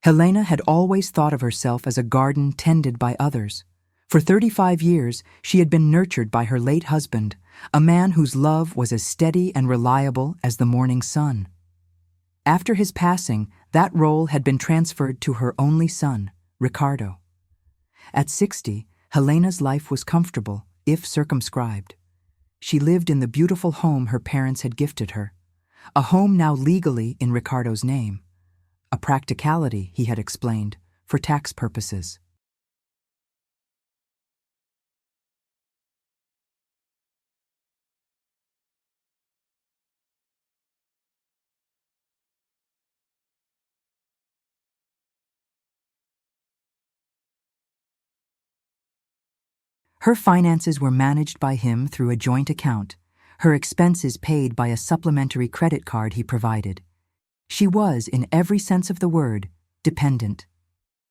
Helena had always thought of herself as a garden tended by others. For 35 years, she had been nurtured by her late husband, a man whose love was as steady and reliable as the morning sun. After his passing, that role had been transferred to her only son, Ricardo. At 60, Helena's life was comfortable, if circumscribed. She lived in the beautiful home her parents had gifted her, a home now legally in Ricardo's name. A practicality, he had explained, for tax purposes. Her finances were managed by him through a joint account, her expenses paid by a supplementary credit card he provided. She was, in every sense of the word, dependent.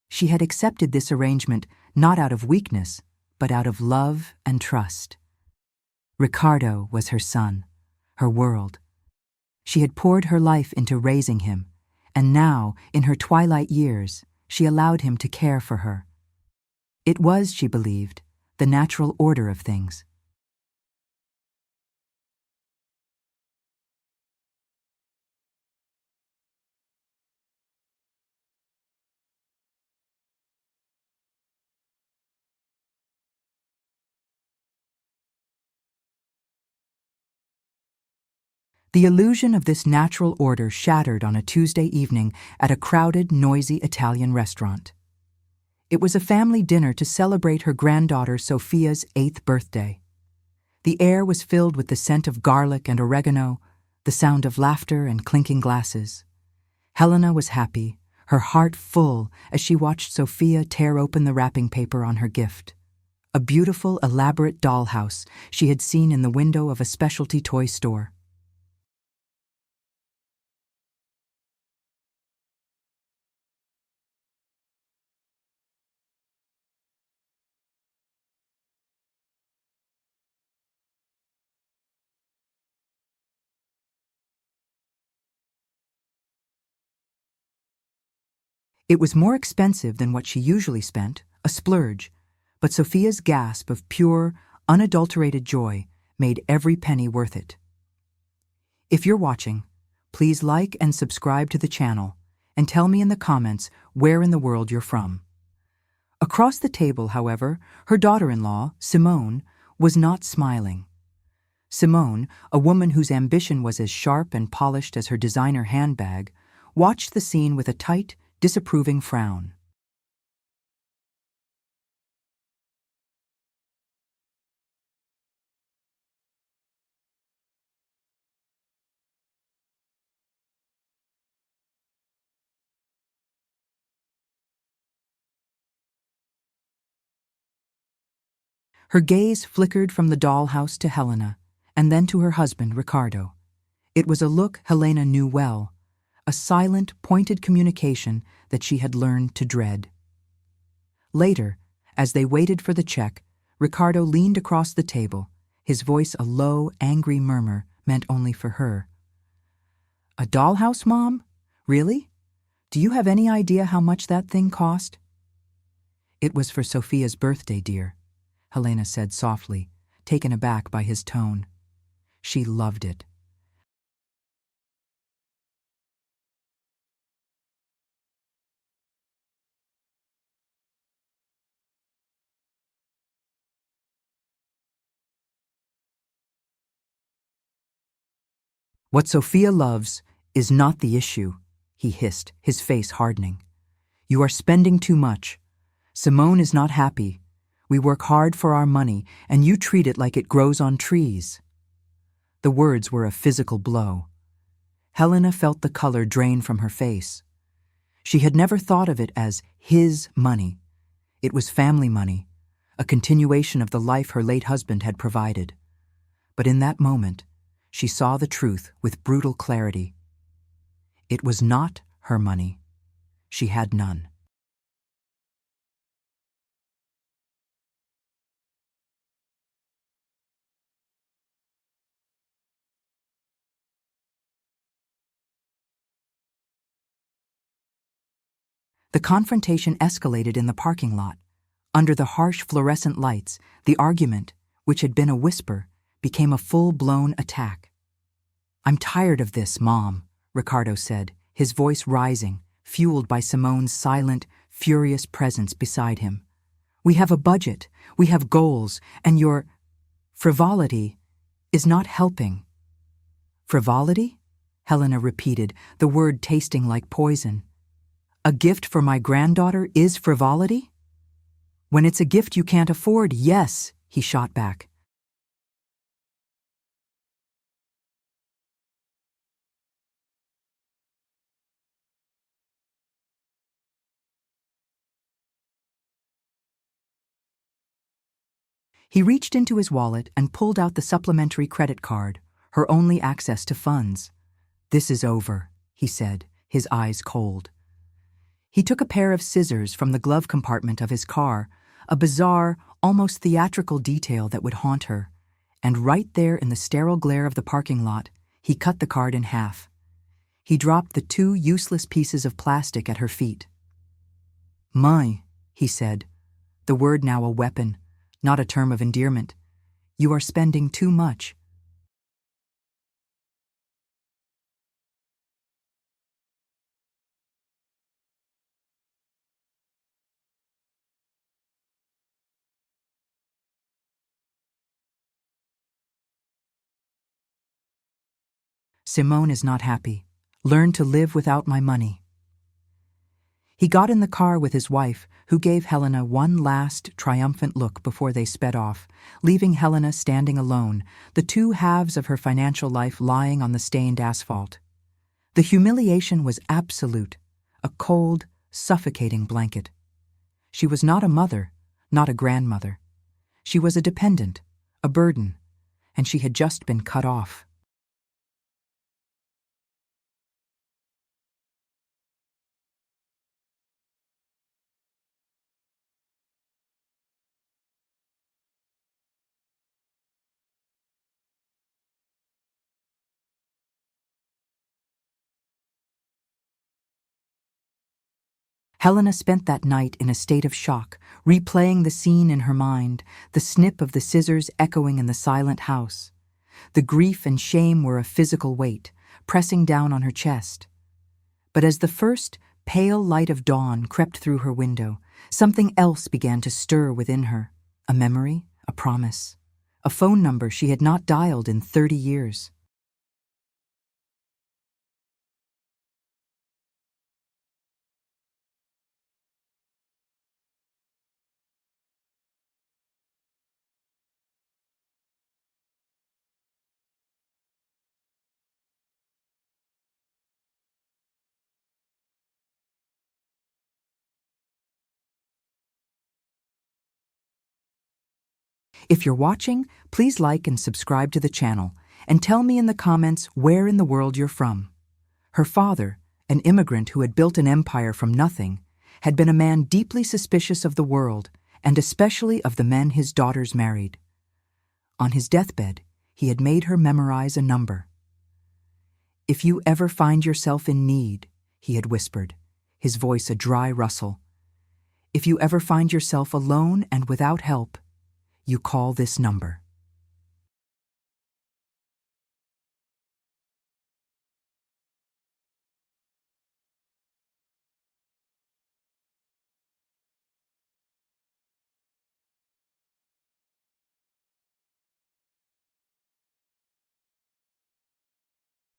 She had accepted this arrangement not out of weakness, but out of love and trust. Ricardo was her son, her world. She had poured her life into raising him, and now, in her twilight years, she allowed him to care for her. It was, she believed, the natural order of things. The illusion of this natural order shattered on a Tuesday evening at a crowded, noisy Italian restaurant. It was a family dinner to celebrate her granddaughter Sophia's 8th birthday. The air was filled with the scent of garlic and oregano, the sound of laughter and clinking glasses. Helena was happy, her heart full as she watched Sophia tear open the wrapping paper on her gift. A beautiful, elaborate dollhouse she had seen in the window of a specialty toy store. It was more expensive than what she usually spent, a splurge, but Sophia's gasp of pure, unadulterated joy made every penny worth it. If you're watching, please like and subscribe to the channel and tell me in the comments where in the world you're from. Across the table, however, her daughter-in-law, Simone, was not smiling. Simone, a woman whose ambition was as sharp and polished as her designer handbag, watched the scene with a tight, disapproving frown. Her gaze flickered from the dollhouse to Helena, and then to her husband, Ricardo. It was a look Helena knew well, a silent, pointed communication that she had learned to dread. Later, as they waited for the check, Ricardo leaned across the table, his voice a low, angry murmur meant only for her. "A dollhouse, Mom? Really? Do you have any idea how much that thing cost?" "It was for Sophia's birthday, dear," Helena said softly, taken aback by his tone. She loved it. "What Sophia loves is not the issue," he hissed, his face hardening. "You are spending too much. Simone is not happy. We work hard for our money, and you treat it like it grows on trees." The words were a physical blow. Helena felt the color drain from her face. She had never thought of it as his money. It was family money, a continuation of the life her late husband had provided. But in that moment, she saw the truth with brutal clarity. It was not her money. She had none. The confrontation escalated in the parking lot. Under the harsh fluorescent lights, the argument, which had been a whisper, became a full-blown attack. "I'm tired of this, Mom," Ricardo said, his voice rising, fueled by Simone's silent, furious presence beside him. "We have a budget, we have goals, and your frivolity is not helping." "Frivolity?" Helena repeated, the word tasting like poison. "A gift for my granddaughter is frivolity?" "When it's a gift you can't afford, yes," he shot back. He reached into his wallet and pulled out the supplementary credit card, her only access to funds. "This is over," he said, his eyes cold. He took a pair of scissors from the glove compartment of his car, a bizarre, almost theatrical detail that would haunt her, and right there in the sterile glare of the parking lot, he cut the card in half. He dropped the 2 useless pieces of plastic at her feet. "My," he said, the word now a weapon, not a term of endearment. "You are spending too much." "Simone is not happy. Learn to live without my money." He got in the car with his wife, who gave Helena one last, triumphant look before they sped off, leaving Helena standing alone, the 2 halves of her financial life lying on the stained asphalt. The humiliation was absolute, a cold, suffocating blanket. She was not a mother, not a grandmother. She was a dependent, a burden, and she had just been cut off. Helena spent that night in a state of shock, replaying the scene in her mind, the snip of the scissors echoing in the silent house. The grief and shame were a physical weight, pressing down on her chest. But as the first, pale light of dawn crept through her window, something else began to stir within her. A memory, a promise, a phone number she had not dialed in 30 years. If you're watching, please like and subscribe to the channel, and tell me in the comments where in the world you're from. Her father, an immigrant who had built an empire from nothing, had been a man deeply suspicious of the world, and especially of the men his daughters married. On his deathbed, he had made her memorize a number. "If you ever find yourself in need," he had whispered, his voice a dry rustle, "if you ever find yourself alone and without help, you call this number."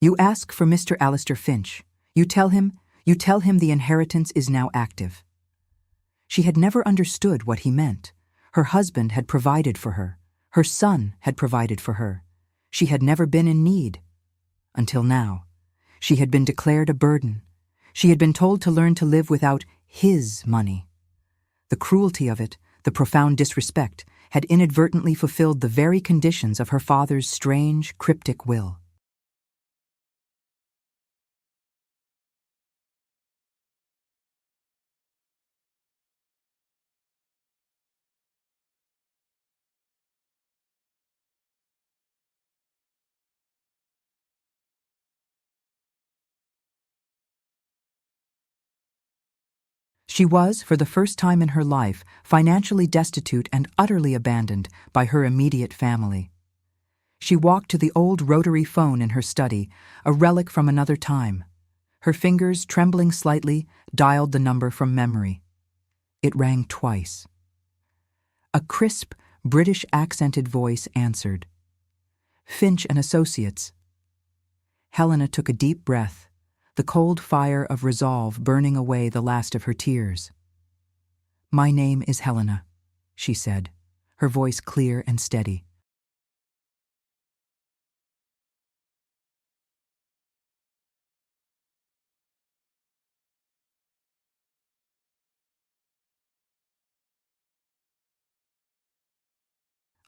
You ask for Mr. Alistair Finch. You tell him the inheritance is now active. She had never understood what he meant. Her husband had provided for her. Her son had provided for her. She had never been in need. Until now. She had been declared a burden. She had been told to learn to live without his money. The cruelty of it, the profound disrespect, had inadvertently fulfilled the very conditions of her father's strange, cryptic will. She was, for the first time in her life, financially destitute and utterly abandoned by her immediate family. She walked to the old rotary phone in her study, a relic from another time. Her fingers, trembling slightly, dialed the number from memory. It rang twice. A crisp, British-accented voice answered. "Finch and Associates." Helena took a deep breath, the cold fire of resolve burning away the last of her tears. "My name is Helena," she said, her voice clear and steady.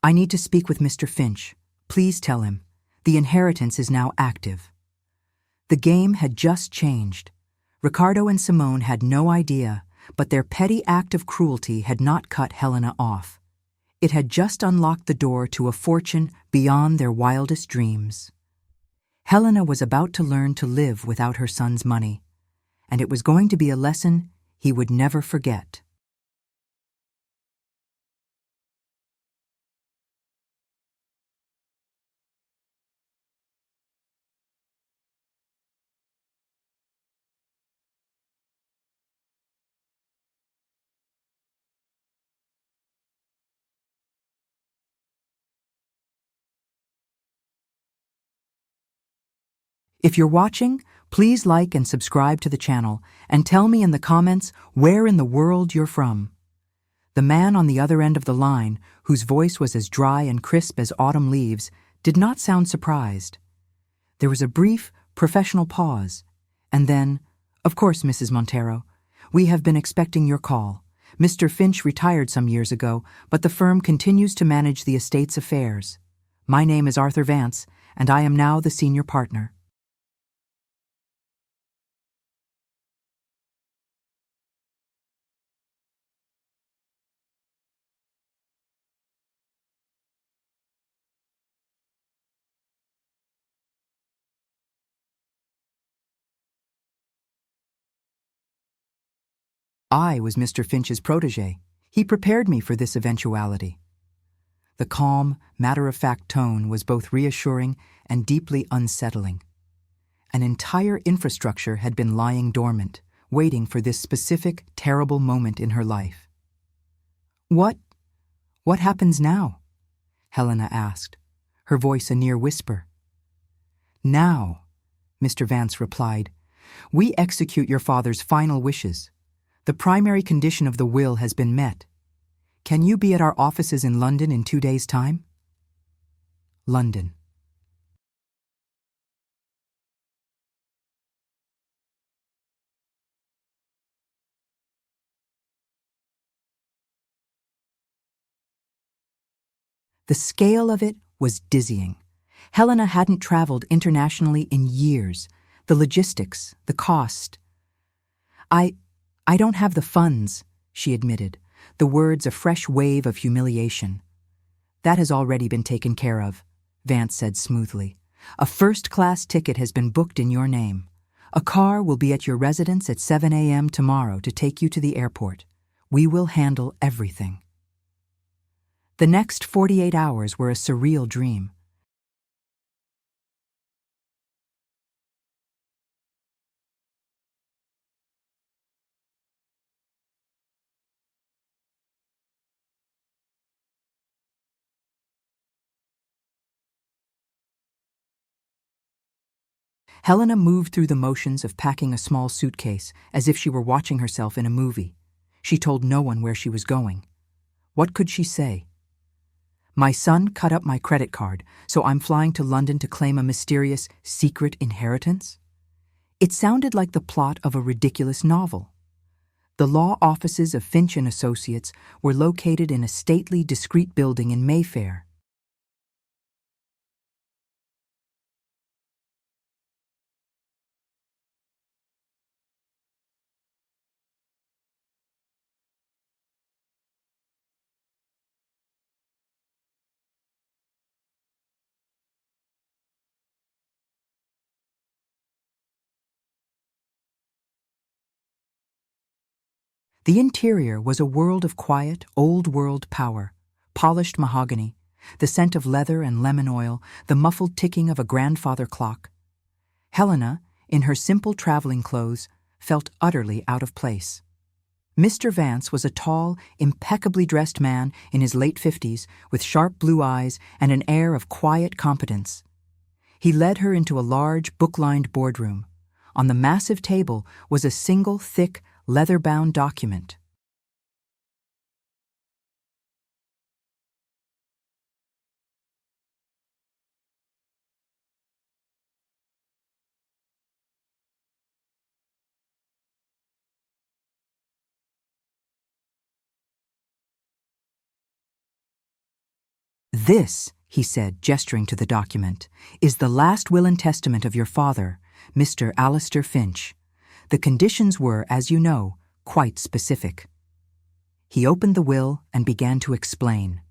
"I need to speak with Mr. Finch. Please tell him. The inheritance is now active." The game had just changed. Ricardo and Simone had no idea, but their petty act of cruelty had not cut Helena off. It had just unlocked the door to a fortune beyond their wildest dreams. Helena was about to learn to live without her son's money, and it was going to be a lesson he would never forget. If you're watching, please like and subscribe to the channel and tell me in the comments where in the world you're from. The man on the other end of the line, whose voice was as dry and crisp as autumn leaves, did not sound surprised. There was a brief, professional pause, and then, "Of course, Mrs. Montero, we have been expecting your call. Mr. Finch retired some years ago, but the firm continues to manage the estate's affairs. My name is Arthur Vance, and I am now the senior partner." I was Mr. Finch's protege. He prepared me for this eventuality. The calm, matter-of-fact tone was both reassuring and deeply unsettling. An entire infrastructure had been lying dormant, waiting for this specific, terrible moment in her life. What happens now?" Helena asked, her voice a near whisper. "Now," Mr. Vance replied, "we execute your father's final wishes. The primary condition of the will has been met. Can you be at our offices in London in 2 days' time?" London. The scale of it was dizzying. Helena hadn't traveled internationally in years. The logistics, the cost. I don't have the funds," she admitted, the words a fresh wave of humiliation. "That has already been taken care of," Vance said smoothly. "A first-class ticket has been booked in your name. A car will be at your residence at 7 a.m. tomorrow to take you to the airport. We will handle everything." The next 48 hours were a surreal dream. Helena moved through the motions of packing a small suitcase as if she were watching herself in a movie. She told no one where she was going. What could she say? "My son cut up my credit card, so I'm flying to London to claim a mysterious, secret inheritance?" It sounded like the plot of a ridiculous novel. The law offices of Finch and Associates were located in a stately, discreet building in Mayfair. The interior was a world of quiet, old-world power, polished mahogany, the scent of leather and lemon oil, the muffled ticking of a grandfather clock. Helena, in her simple traveling clothes, felt utterly out of place. Mr. Vance was a tall, impeccably dressed man in his late 50s with sharp blue eyes and an air of quiet competence. He led her into a large, book-lined boardroom. On the massive table was a single, thick, leather-bound document. "This," he said, gesturing to the document, "is the last will and testament of your father, Mr. Alistair Finch. The conditions were, as you know, quite specific." He opened the will and began to explain.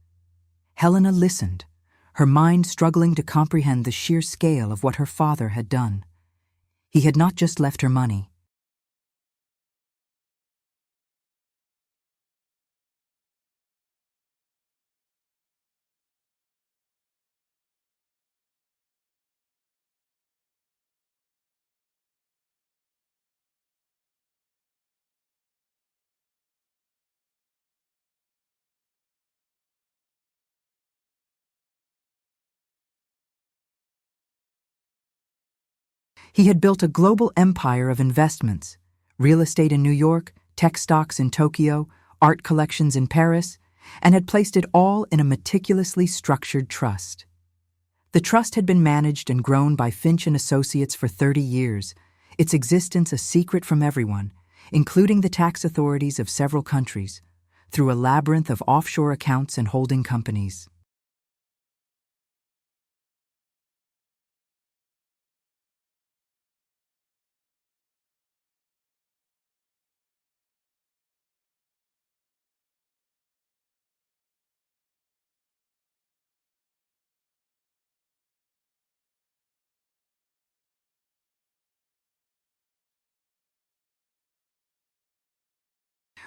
Helena listened, her mind struggling to comprehend the sheer scale of what her father had done. He had not just left her money. He had built a global empire of investments: real estate in New York, tech stocks in Tokyo, art collections in Paris, and had placed it all in a meticulously structured trust. The trust had been managed and grown by Finch and Associates for 30 years, its existence a secret from everyone, including the tax authorities of several countries, through a labyrinth of offshore accounts and holding companies.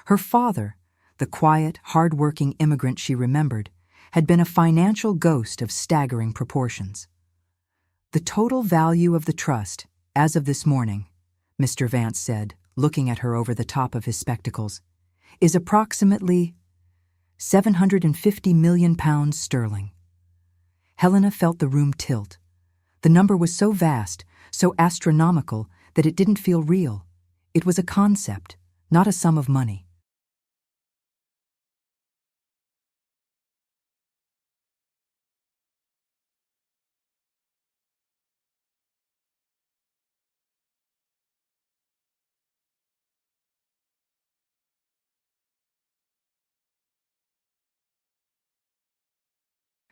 Her father, the quiet, hard-working immigrant she remembered, had been a financial ghost of staggering proportions. "The total value of the trust, as of this morning," Mr. Vance said, looking at her over the top of his spectacles, "is approximately £750 million sterling." Helena felt the room tilt. The number was so vast, so astronomical, that it didn't feel real. It was a concept, not a sum of money.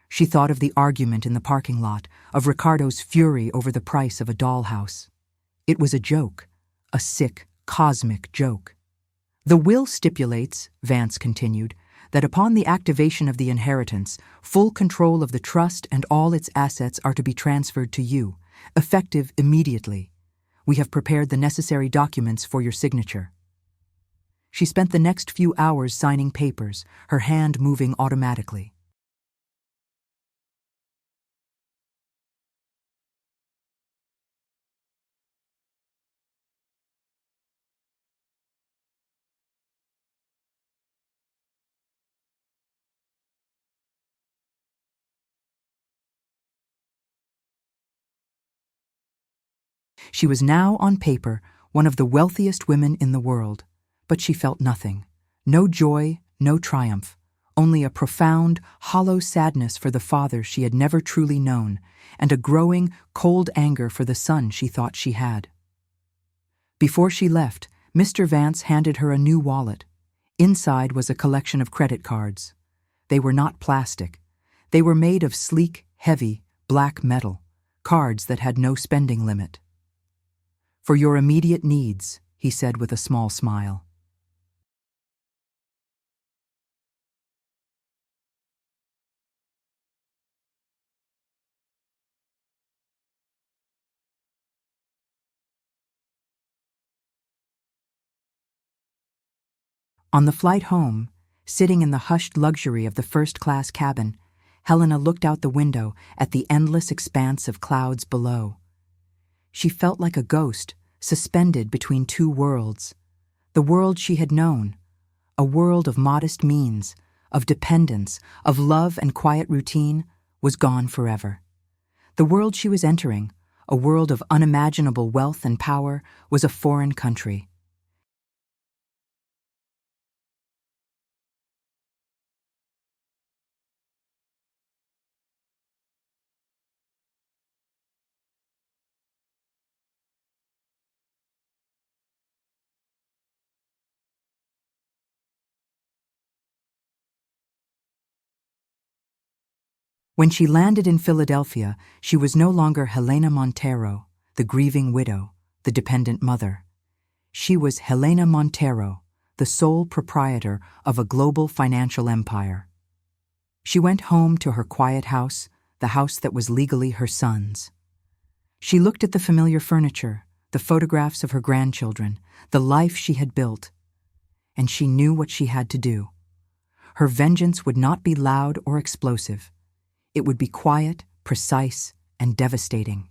She thought of the argument in the parking lot, of Ricardo's fury over the price of a dollhouse. It was a joke, a sick, cosmic joke. "The will stipulates," Vance continued, "that upon the activation of the inheritance, full control of the trust and all its assets are to be transferred to you, effective immediately. We have prepared the necessary documents for your signature." She spent the next few hours signing papers, her hand moving automatically. She was now, on paper, one of the wealthiest women in the world, but she felt nothing. No joy, no triumph, only a profound, hollow sadness for the father she had never truly known, and a growing, cold anger for the son she thought she had. Before she left, Mr. Vance handed her a new wallet. Inside was a collection of credit cards. They were not plastic. They were made of sleek, heavy, black metal, cards that had no spending limit. "For your immediate needs," he said with a small smile. On the flight home, sitting in the hushed luxury of the first-class cabin, Helena looked out the window at the endless expanse of clouds below. She felt like a ghost, suspended between two worlds. The world she had known, a world of modest means, of dependence, of love and quiet routine, was gone forever. The world she was entering, a world of unimaginable wealth and power, was a foreign country. When she landed in Philadelphia, she was no longer Helena Montero, the grieving widow, the dependent mother. She was Helena Montero, the sole proprietor of a global financial empire. She went home to her quiet house, the house that was legally her son's. She looked at the familiar furniture, the photographs of her grandchildren, the life she had built, and she knew what she had to do. Her vengeance would not be loud or explosive. It would be quiet, precise, and devastating.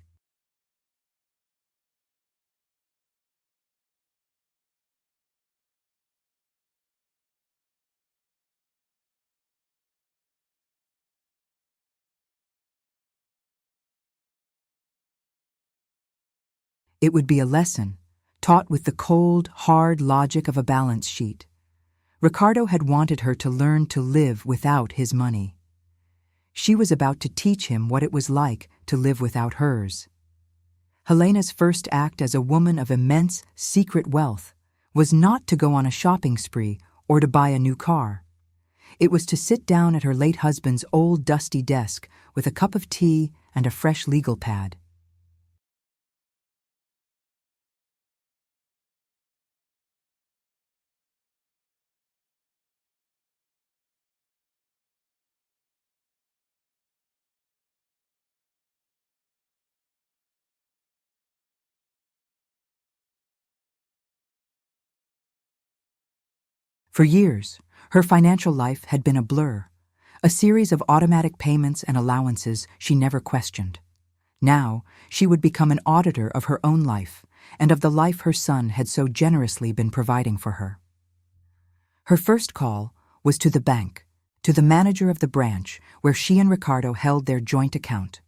It would be a lesson, taught with the cold, hard logic of a balance sheet. Ricardo had wanted her to learn to live without his money. She was about to teach him what it was like to live without hers. Helena's first act as a woman of immense, secret wealth was not to go on a shopping spree or to buy a new car. It was to sit down at her late husband's old dusty desk with a cup of tea and a fresh legal pad. For years, her financial life had been a blur, a series of automatic payments and allowances she never questioned. Now, she would become an auditor of her own life and of the life her son had so generously been providing for her. Her first call was to the bank, to the manager of the branch where she and Ricardo held their joint account.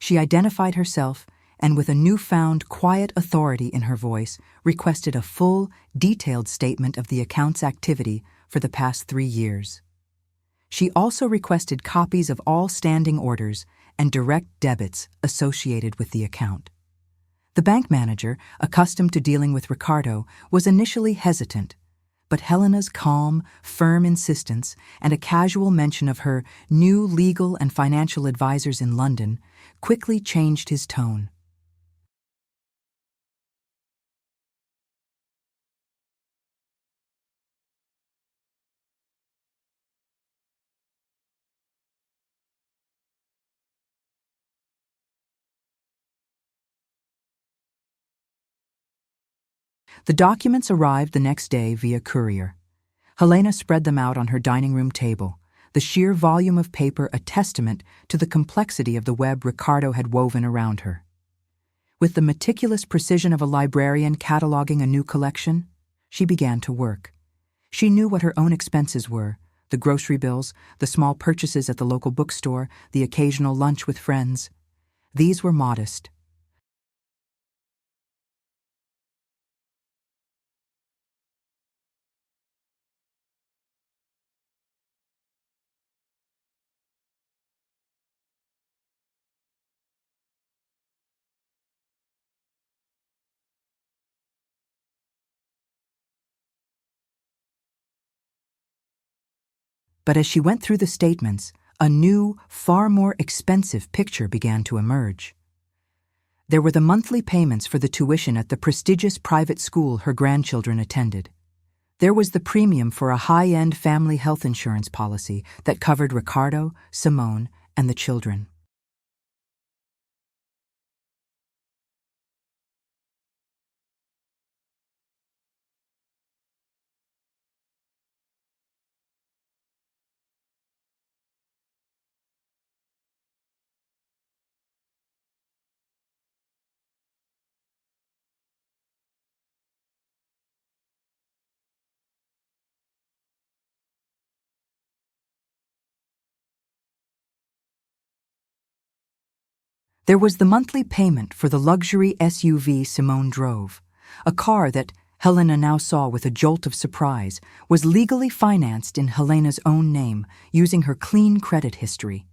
She identified herself and, with a newfound quiet authority in her voice, requested a full, detailed statement of the account's activity for the past 3 years. She also requested copies of all standing orders and direct debits associated with the account. The bank manager, accustomed to dealing with Ricardo, was initially hesitant, but Helena's calm, firm insistence and a casual mention of her new legal and financial advisors in London quickly changed his tone. The documents arrived the next day via courier. Helena spread them out on her dining room table, the sheer volume of paper a testament to the complexity of the web Ricardo had woven around her. With the meticulous precision of a librarian cataloging a new collection, she began to work. She knew what her own expenses were: the grocery bills, the small purchases at the local bookstore, the occasional lunch with friends. These were modest. But as she went through the statements, a new, far more expensive picture began to emerge. There were the monthly payments for the tuition at the prestigious private school her grandchildren attended. There was the premium for a high-end family health insurance policy that covered Ricardo, Simone, and the children. There was the monthly payment for the luxury SUV Simone drove, a car that, Helena now saw with a jolt of surprise, was legally financed in Helena's own name using her clean credit history.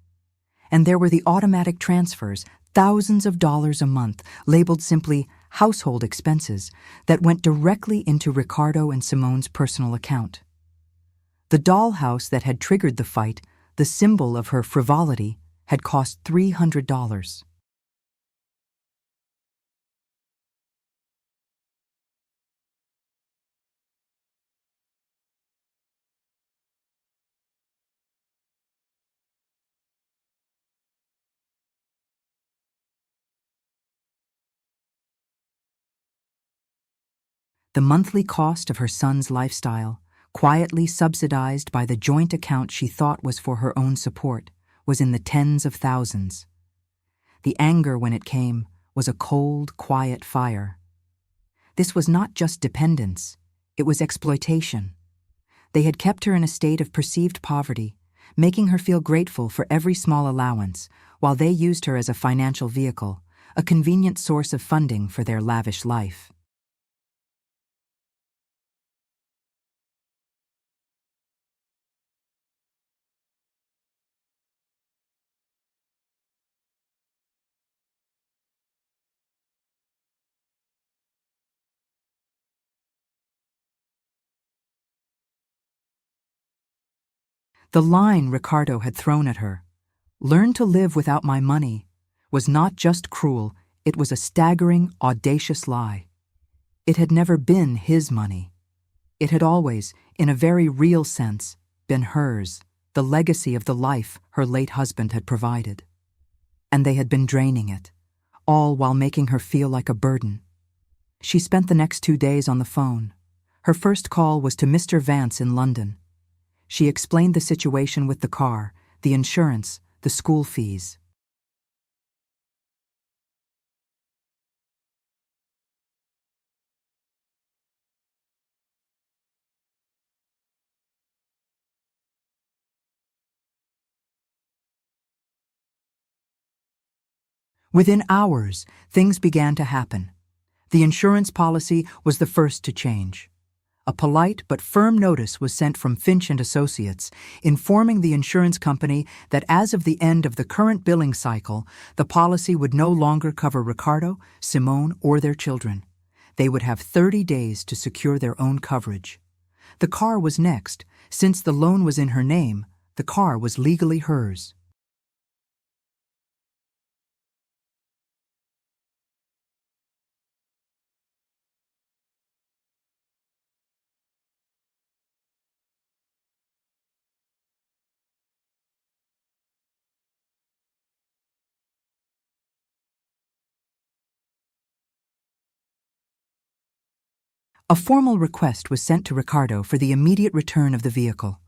And there were the automatic transfers, thousands of dollars a month, labeled simply household expenses, that went directly into Ricardo and Simone's personal account. The dollhouse that had triggered the fight, the symbol of her frivolity, had cost $300. The monthly cost of her son's lifestyle, quietly subsidized by the joint account she thought was for her own support, was in the tens of thousands. The anger when it came was a cold, quiet fire. This was not just dependence, it was exploitation. They had kept her in a state of perceived poverty, making her feel grateful for every small allowance, while they used her as a financial vehicle, a convenient source of funding for their lavish life. The line Ricardo had thrown at her, "Learn to live without my money," was not just cruel, it was a staggering, audacious lie. It had never been his money. It had always, in a very real sense, been hers, the legacy of the life her late husband had provided. And they had been draining it, all while making her feel like a burden. She spent the next 2 days on the phone. Her first call was to Mr. Vance in London. She explained the situation with the car, the insurance, the school fees. Within hours, things began to happen. The insurance policy was the first to change. A polite but firm notice was sent from Finch and Associates, informing the insurance company that as of the end of the current billing cycle, the policy would no longer cover Ricardo, Simone, or their children. They would have 30 days to secure their own coverage. The car was next. Since the loan was in her name, the car was legally hers. A formal request was sent to Ricardo for the immediate return of the vehicle.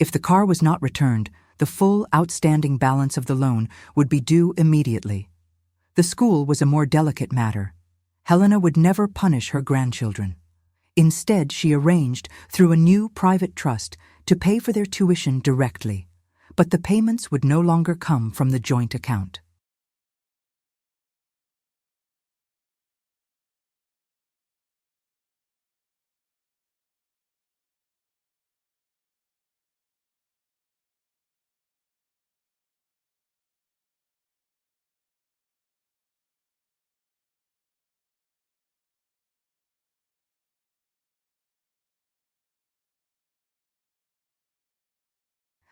If the car was not returned, the full outstanding balance of the loan would be due immediately. The school was a more delicate matter. Helena would never punish her grandchildren. Instead, she arranged, through a new private trust, to pay for their tuition directly. But the payments would no longer come from the joint account.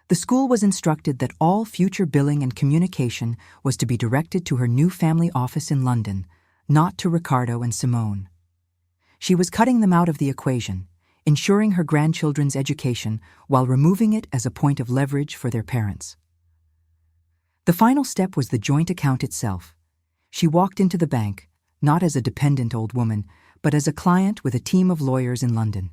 The school was instructed that all future billing and communication was to be directed to her new family office in London, not to Ricardo and Simone. She was cutting them out of the equation, ensuring her grandchildren's education while removing it as a point of leverage for their parents. The final step was the joint account itself. She walked into the bank, not as a dependent old woman, but as a client with a team of lawyers in London.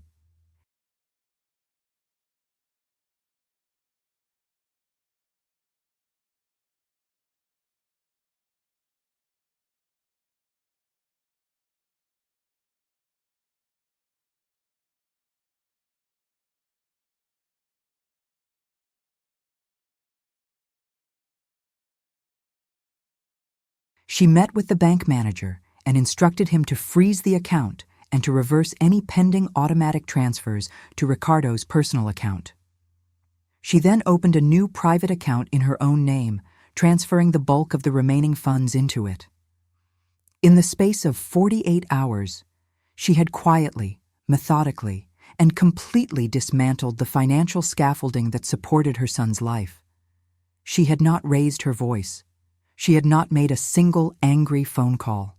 She met with the bank manager and instructed him to freeze the account and to reverse any pending automatic transfers to Ricardo's personal account. She then opened a new private account in her own name, transferring the bulk of the remaining funds into it. In the space of 48 hours, she had quietly, methodically, and completely dismantled the financial scaffolding that supported her son's life. She had not raised her voice. She had not made a single angry phone call.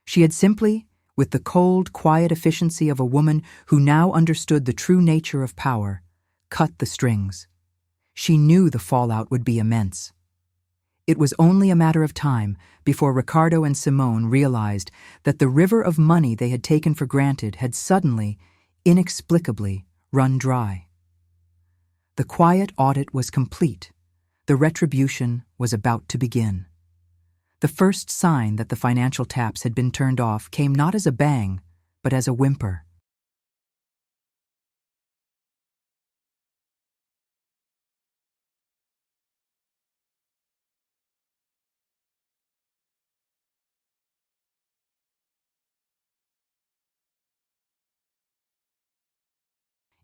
She had simply, with the cold, quiet efficiency of a woman who now understood the true nature of power, cut the strings. She knew the fallout would be immense. It was only a matter of time before Ricardo and Simone realized that the river of money they had taken for granted had suddenly, inexplicably, run dry. The quiet audit was complete. The retribution was about to begin. The first sign that the financial taps had been turned off came not as a bang, but as a whimper.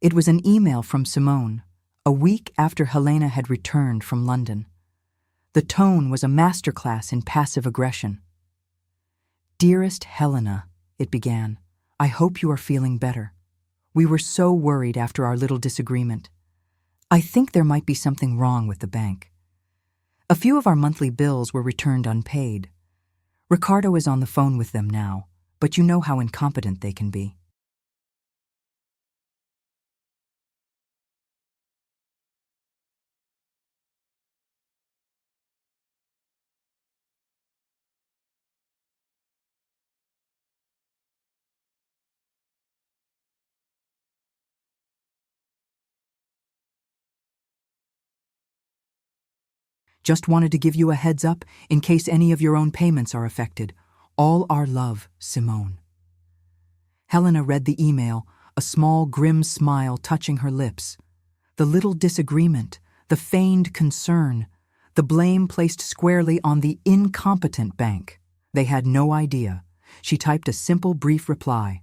It was an email from Simone, a week after Helena had returned from London. The tone was a masterclass in passive aggression. "Dearest Helena," it began, "I hope you are feeling better. We were so worried after our little disagreement. I think there might be something wrong with the bank. A few of our monthly bills were returned unpaid. Ricardo is on the phone with them now, but you know how incompetent they can be. Just wanted to give you a heads up in case any of your own payments are affected. All our love, Simone." Helena read the email, a small grim smile touching her lips. The little disagreement, the feigned concern, the blame placed squarely on the incompetent bank. They had no idea. She typed a simple, brief reply.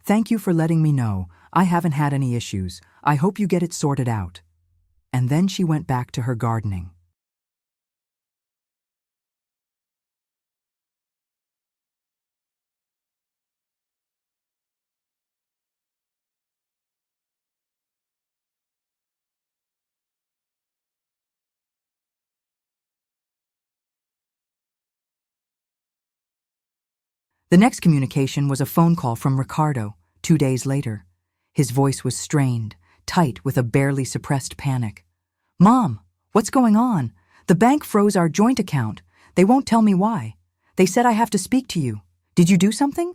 "Thank you for letting me know. I haven't had any issues. I hope you get it sorted out." And then she went back to her gardening. The next communication was a phone call from Ricardo, 2 days later. His voice was strained, tight with a barely suppressed panic. "Mom, what's going on? The bank froze our joint account. They won't tell me why. They said I have to speak to you. Did you do something?"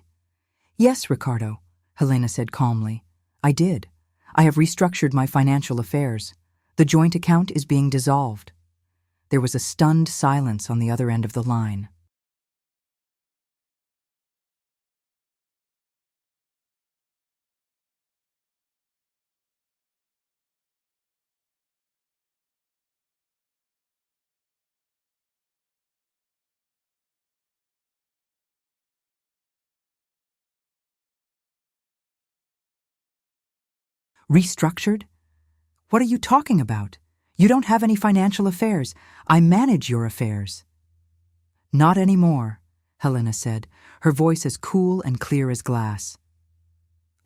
"Yes, Ricardo," Helena said calmly. "I did. I have restructured my financial affairs. The joint account is being dissolved." There was a stunned silence on the other end of the line. Restructured? What are you talking about? You don't have any financial affairs. I manage your affairs. Not anymore, Helena said, her voice as cool and clear as glass.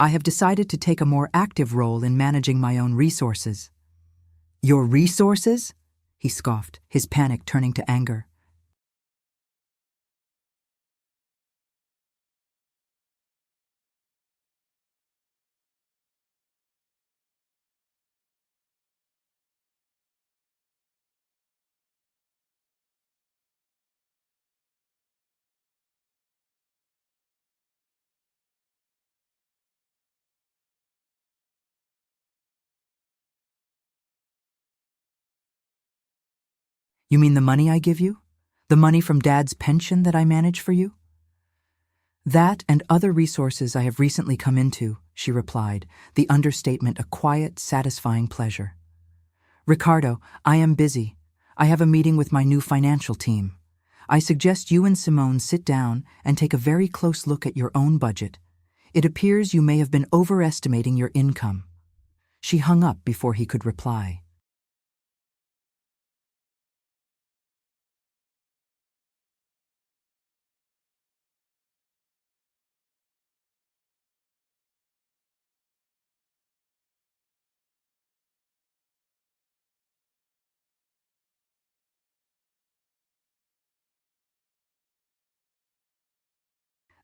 I have decided to take a more active role in managing my own resources. Your resources? He scoffed, his panic turning to anger. You mean the money I give you? The money from Dad's pension that I manage for you? That and other resources I have recently come into, she replied, the understatement a quiet, satisfying pleasure. Ricardo, I am busy. I have a meeting with my new financial team. I suggest you and Simone sit down and take a very close look at your own budget. It appears you may have been overestimating your income. She hung up before he could reply.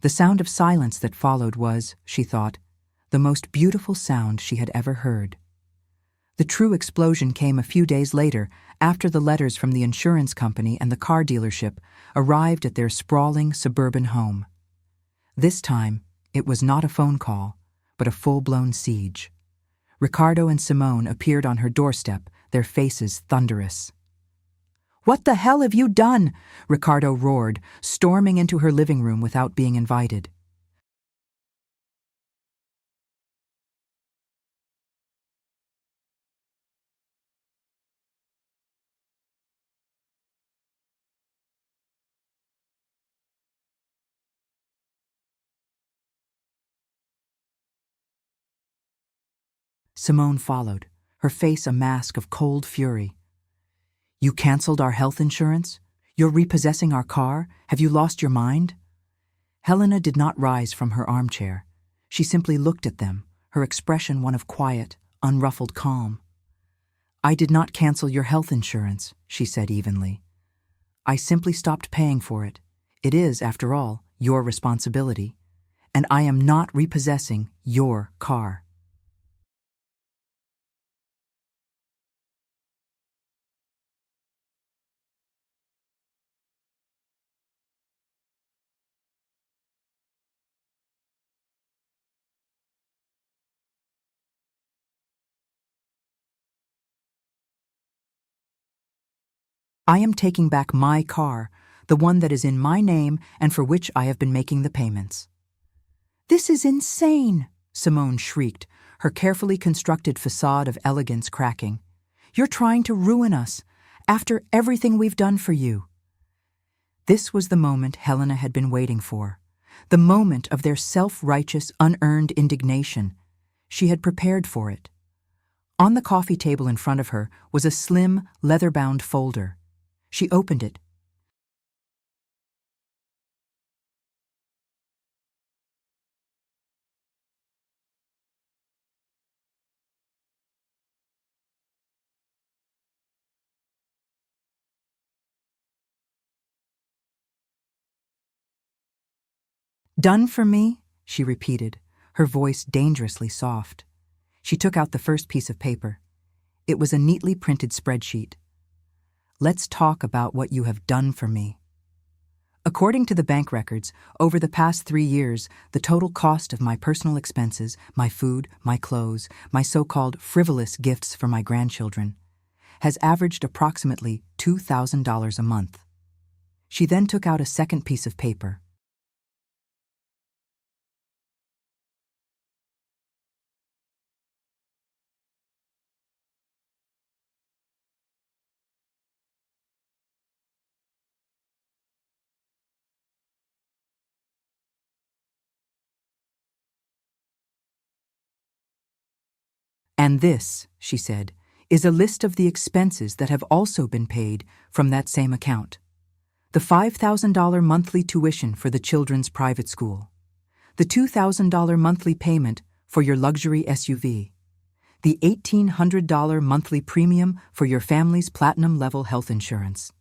The sound of silence that followed was, she thought, the most beautiful sound she had ever heard. The true explosion came a few days later, after the letters from the insurance company and the car dealership arrived at their sprawling suburban home. This time, it was not a phone call, but a full-blown siege. Ricardo and Simone appeared on her doorstep, their faces thunderous. "What the hell have you done?" Ricardo roared, storming into her living room without being invited. Simone followed, her face a mask of cold fury. "You canceled our health insurance? You're repossessing our car? Have you lost your mind?" Helena did not rise from her armchair. She simply looked at them, her expression one of quiet, unruffled calm. "I did not cancel your health insurance," she said evenly. "I simply stopped paying for it. It is, after all, your responsibility. And I am not repossessing your car." "I am taking back my car, the one that is in my name and for which I have been making the payments." "This is insane," Simone shrieked, her carefully constructed facade of elegance cracking. "You're trying to ruin us, after everything we've done for you." This was the moment Helena had been waiting for, the moment of their self-righteous, unearned indignation. She had prepared for it. On the coffee table in front of her was a slim, leather-bound folder. She opened it. "Done for me?" she repeated, her voice dangerously soft. She took out the first piece of paper. It was a neatly printed spreadsheet. "Let's talk about what you have done for me." According to the bank records, over the past 3 years, the total cost of my personal expenses, my food, my clothes, my so-called frivolous gifts for my grandchildren, has averaged approximately $2,000 a month. She then took out a second piece of paper. "And this," she said, "is a list of the expenses that have also been paid from that same account. The $5,000 monthly tuition for the children's private school, the $2,000 monthly payment for your luxury SUV, the $1,800 monthly premium for your family's platinum-level health insurance,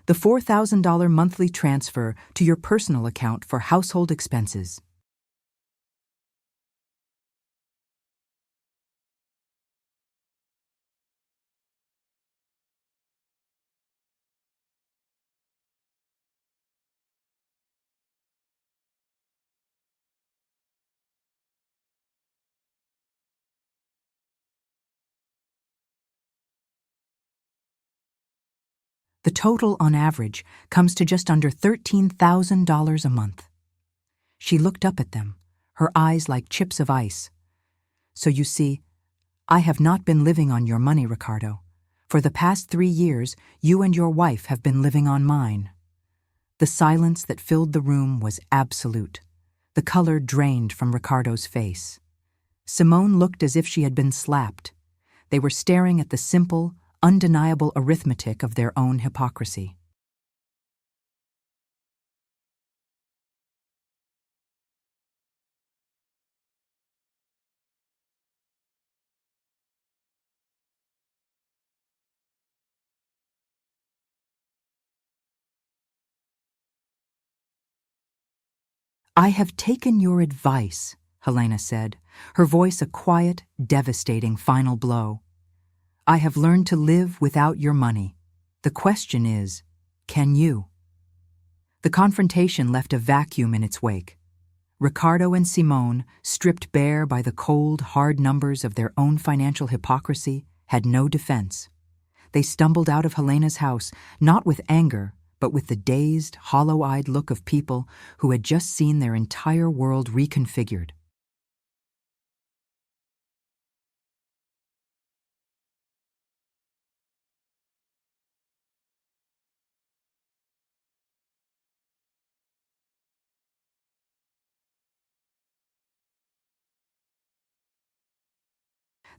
the $4,000 monthly transfer to your personal account for household expenses." The total, on average, comes to just under $13,000 a month. She looked up at them, her eyes like chips of ice. "So you see, I have not been living on your money, Ricardo. For the past 3 years, you and your wife have been living on mine." The silence that filled the room was absolute. The color drained from Ricardo's face. Simone looked as if she had been slapped. They were staring at the simple, undeniable arithmetic of their own hypocrisy. "I have taken your advice," Helena said, her voice a quiet, devastating final blow. "I have learned to live without your money. The question is, can you?" The confrontation left a vacuum in its wake. Ricardo and Simone, stripped bare by the cold, hard numbers of their own financial hypocrisy, had no defense. They stumbled out of Helena's house, not with anger, but with the dazed, hollow-eyed look of people who had just seen their entire world reconfigured.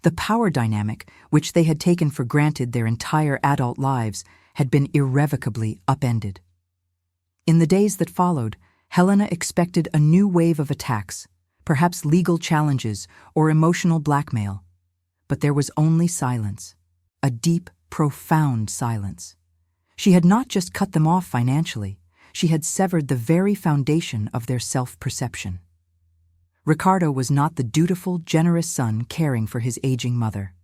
The power dynamic, which they had taken for granted their entire adult lives, had been irrevocably upended. In the days that followed, Helena expected a new wave of attacks, perhaps legal challenges or emotional blackmail. But there was only silence, a deep, profound silence. She had not just cut them off financially, she had severed the very foundation of their self-perception. Ricardo was not the dutiful, generous son caring for his aging mother.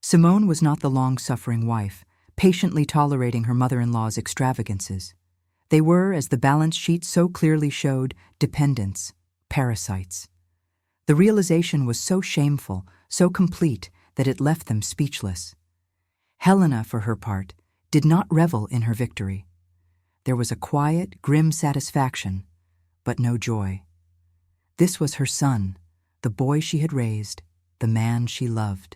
Simone was not the long-suffering wife, patiently tolerating her mother-in-law's extravagances. They were, as the balance sheet so clearly showed, dependents, parasites. The realization was so shameful, so complete, that it left them speechless. Helena, for her part, did not revel in her victory. There was a quiet, grim satisfaction, but no joy. This was her son, the boy she had raised, the man she loved.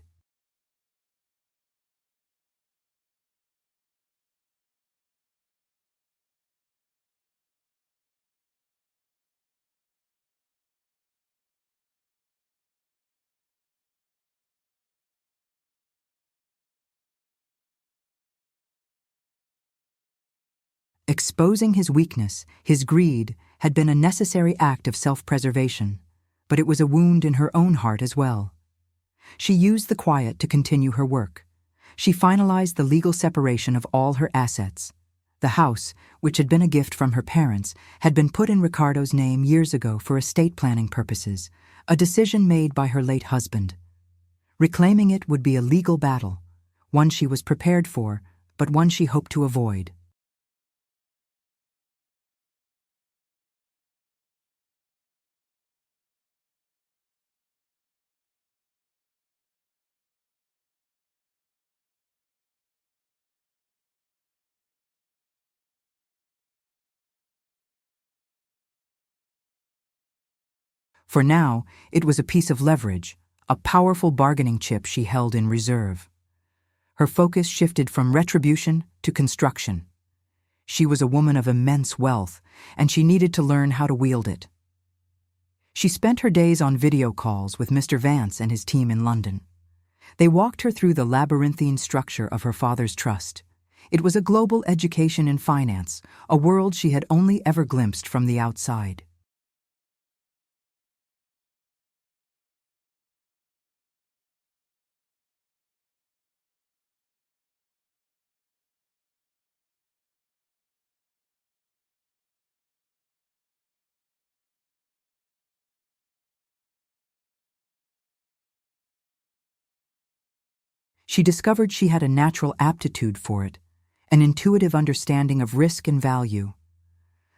Exposing his weakness, his greed, had been a necessary act of self-preservation, but it was a wound in her own heart as well. She used the quiet to continue her work. She finalized the legal separation of all her assets. The house, which had been a gift from her parents, had been put in Ricardo's name years ago for estate planning purposes, a decision made by her late husband. Reclaiming it would be a legal battle, one she was prepared for, but one she hoped to avoid. For now, it was a piece of leverage, a powerful bargaining chip she held in reserve. Her focus shifted from retribution to construction. She was a woman of immense wealth, and she needed to learn how to wield it. She spent her days on video calls with Mr. Vance and his team in London. They walked her through the labyrinthine structure of her father's trust. It was a global education in finance, a world she had only ever glimpsed from the outside. She discovered she had a natural aptitude for it, an intuitive understanding of risk and value.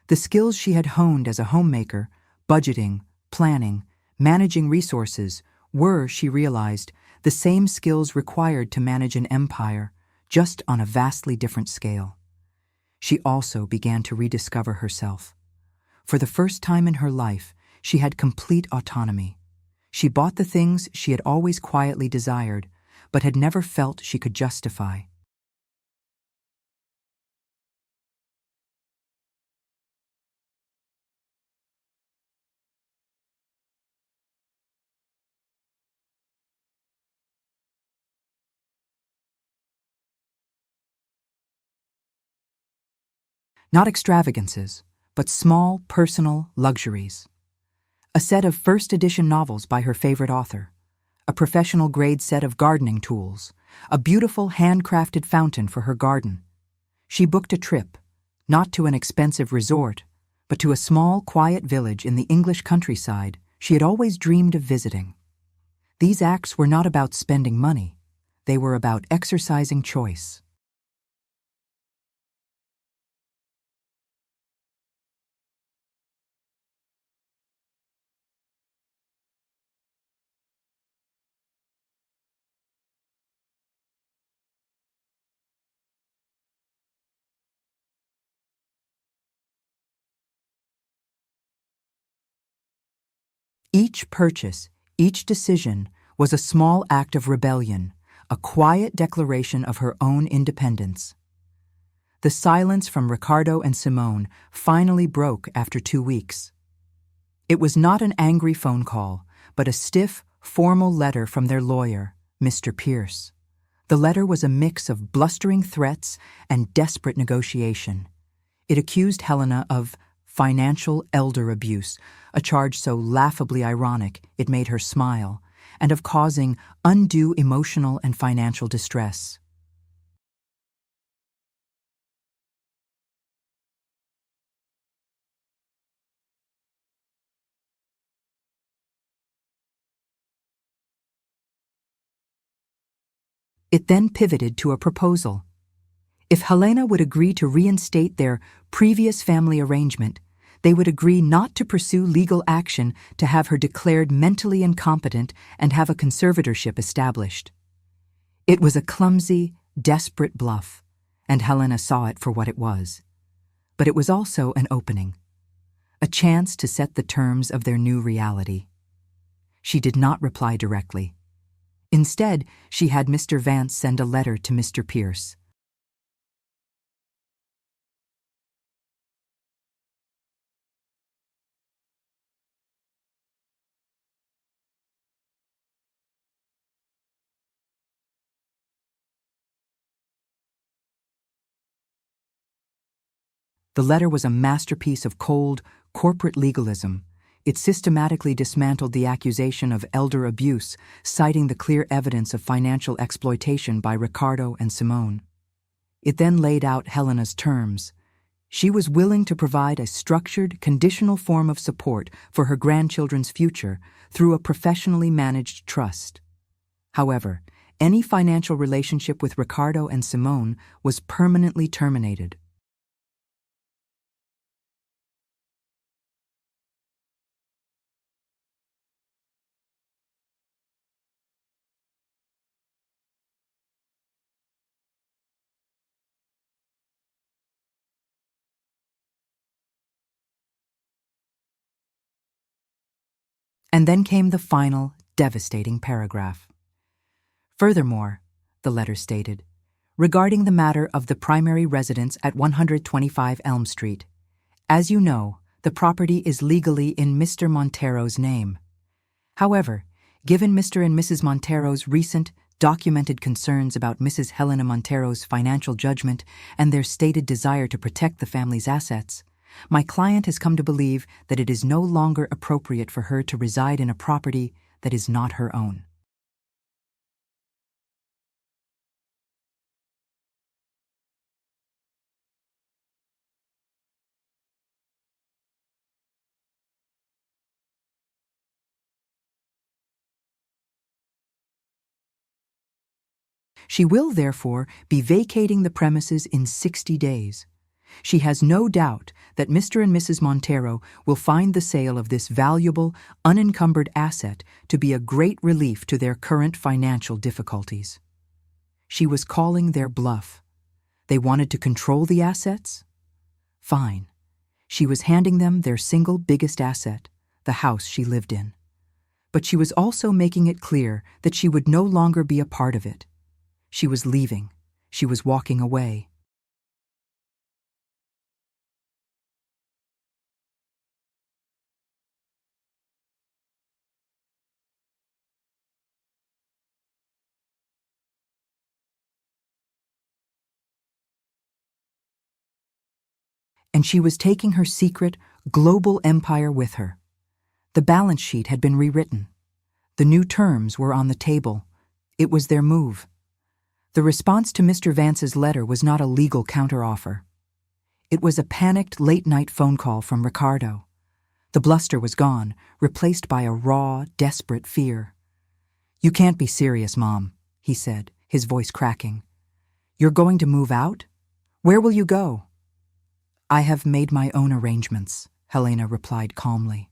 The skills she had honed as a homemaker, budgeting, planning, managing resources, were, she realized, the same skills required to manage an empire, just on a vastly different scale. She also began to rediscover herself. For the first time in her life, she had complete autonomy. She bought the things she had always quietly desired, but had never felt she could justify. Not extravagances, but small, personal luxuries. A set of first edition novels by her favorite author, a professional grade set of gardening tools, a beautiful handcrafted fountain for her garden. She booked a trip, not to an expensive resort, but to a small, quiet village in the English countryside she had always dreamed of visiting. These acts were not about spending money. They were about exercising choice. Each purchase, each decision was a small act of rebellion, a quiet declaration of her own independence. The silence from Ricardo and Simone finally broke after 2 weeks. It was not an angry phone call, but a stiff, formal letter from their lawyer, Mr. Pierce. The letter was a mix of blustering threats and desperate negotiation. It accused Helena of financial elder abuse, a charge so laughably ironic it made her smile, and of causing undue emotional and financial distress. It then pivoted to a proposal. If Helena would agree to reinstate their previous family arrangement, they would agree not to pursue legal action to have her declared mentally incompetent and have a conservatorship established. It was a clumsy, desperate bluff, and Helena saw it for what it was. But it was also an opening, a chance to set the terms of their new reality. She did not reply directly. Instead, she had Mr. Vance send a letter to Mr. Pierce. The letter was a masterpiece of cold, corporate legalism. It systematically dismantled the accusation of elder abuse, citing the clear evidence of financial exploitation by Ricardo and Simone. It then laid out Helena's terms. She was willing to provide a structured, conditional form of support for her grandchildren's future through a professionally managed trust. However, any financial relationship with Ricardo and Simone was permanently terminated. And then came the final, devastating paragraph. Furthermore, the letter stated, regarding the matter of the primary residence at 125 Elm Street, as you know, the property is legally in Mr. Montero's name. However, given Mr. and Mrs. Montero's recent, documented concerns about Mrs. Helena Montero's financial judgment and their stated desire to protect the family's assets, my client has come to believe that it is no longer appropriate for her to reside in a property that is not her own. She will, therefore, be vacating the premises in 60 days. She has no doubt that Mr. and Mrs. Montero will find the sale of this valuable, unencumbered asset to be a great relief to their current financial difficulties. She was calling their bluff. They wanted to control the assets? Fine. She was handing them their single biggest asset, the house she lived in. But she was also making it clear that she would no longer be a part of it. She was leaving. She was walking away. And she was taking her secret, global empire with her. The balance sheet had been rewritten. The new terms were on the table. It was their move. The response to Mr. Vance's letter was not a legal counteroffer. It was a panicked late-night phone call from Ricardo. The bluster was gone, replaced by a raw, desperate fear. "You can't be serious, Mom," he said, his voice cracking. "You're going to move out? Where will you go?" "I have made my own arrangements," Helena replied calmly.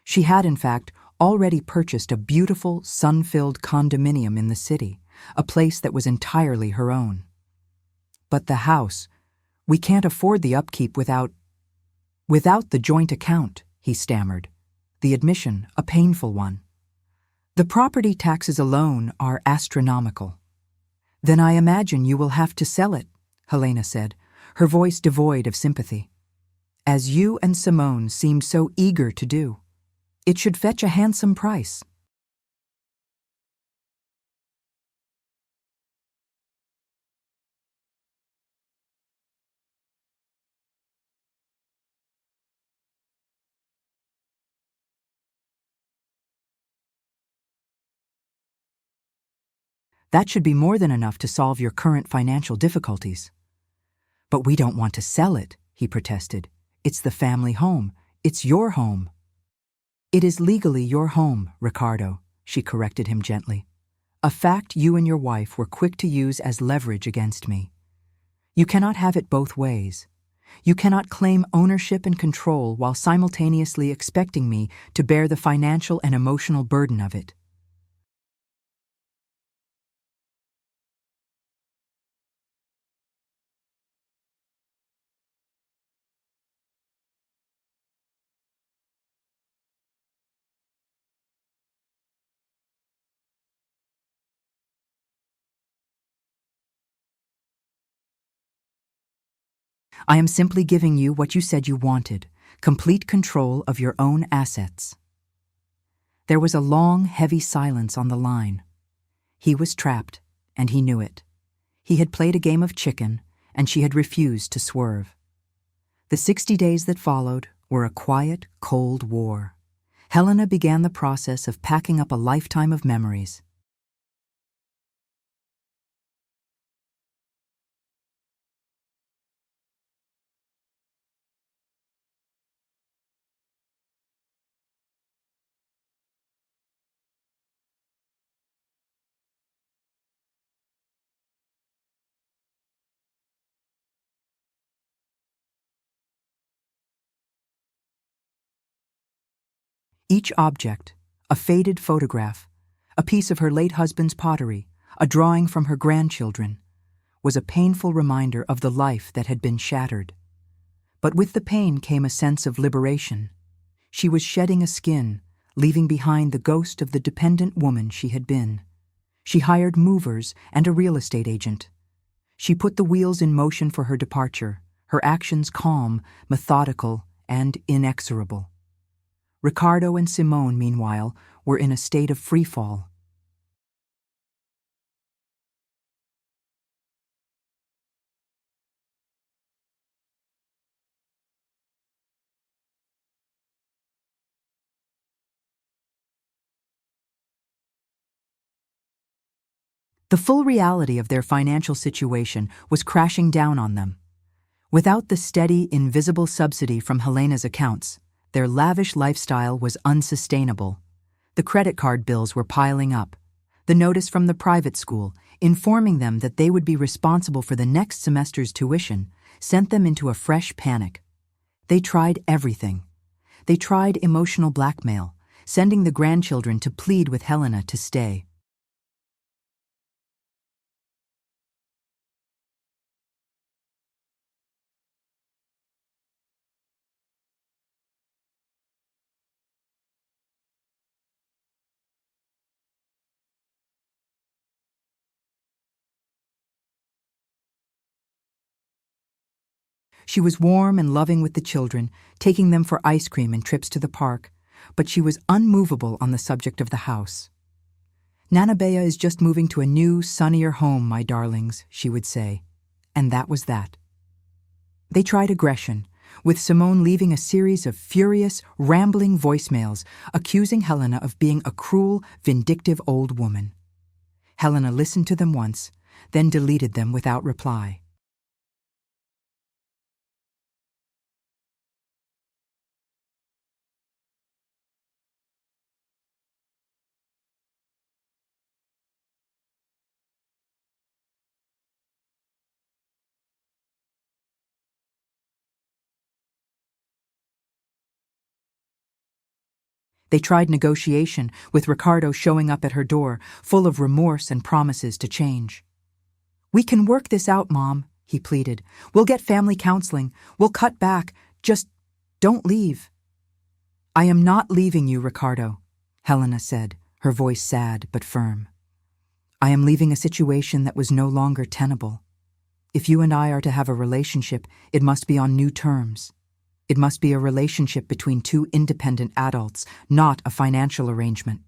She had, in fact, already purchased a beautiful, sun-filled condominium in the city, a place that was entirely her own. "But the house, we can't afford the upkeep without the joint account," he stammered, the admission a painful one. "The property taxes alone are astronomical." "Then I imagine you will have to sell it," Helena said, her voice devoid of sympathy. "As you and Simone seemed so eager to do. It should fetch a handsome price." "That should be more than enough to solve your current financial difficulties." "But we don't want to sell it," he protested. "It's the family home. It's your home." "It is legally your home, Ricardo," she corrected him gently. "A fact you and your wife were quick to use as leverage against me. You cannot have it both ways. You cannot claim ownership and control while simultaneously expecting me to bear the financial and emotional burden of it." "I am simply giving you what you said you wanted, complete control of your own assets." There was a long, heavy silence on the line. He was trapped, and he knew it. He had played a game of chicken, and she had refused to swerve. The 60 days that followed were a quiet, cold war. Helena began the process of packing up a lifetime of memories. Each object, a faded photograph, a piece of her late husband's pottery, a drawing from her grandchildren, was a painful reminder of the life that had been shattered. But with the pain came a sense of liberation. She was shedding a skin, leaving behind the ghost of the dependent woman she had been. She hired movers and a real estate agent. She put the wheels in motion for her departure, her actions calm, methodical, and inexorable. Ricardo and Simone, meanwhile, were in a state of freefall. The full reality of their financial situation was crashing down on them. Without the steady, invisible subsidy from Helena's accounts, their lavish lifestyle was unsustainable. The credit card bills were piling up. The notice from the private school, informing them that they would be responsible for the next semester's tuition, sent them into a fresh panic. They tried everything. They tried emotional blackmail, sending the grandchildren to plead with Helena to stay. She was warm and loving with the children, taking them for ice cream and trips to the park, but she was unmovable on the subject of the house. "Nana Bea is just moving to a new, sunnier home, my darlings," she would say, and that was that. They tried aggression, with Simone leaving a series of furious, rambling voicemails accusing Helena of being a cruel, vindictive old woman. Helena listened to them once, then deleted them without reply. They tried negotiation, with Ricardo showing up at her door, full of remorse and promises to change. "We can work this out, Mom," he pleaded. "We'll get family counseling. We'll cut back. Just don't leave." "I am not leaving you, Ricardo," Helena said, her voice sad but firm. "I am leaving a situation that was no longer tenable. If you and I are to have a relationship, it must be on new terms. It must be a relationship between two independent adults, not a financial arrangement."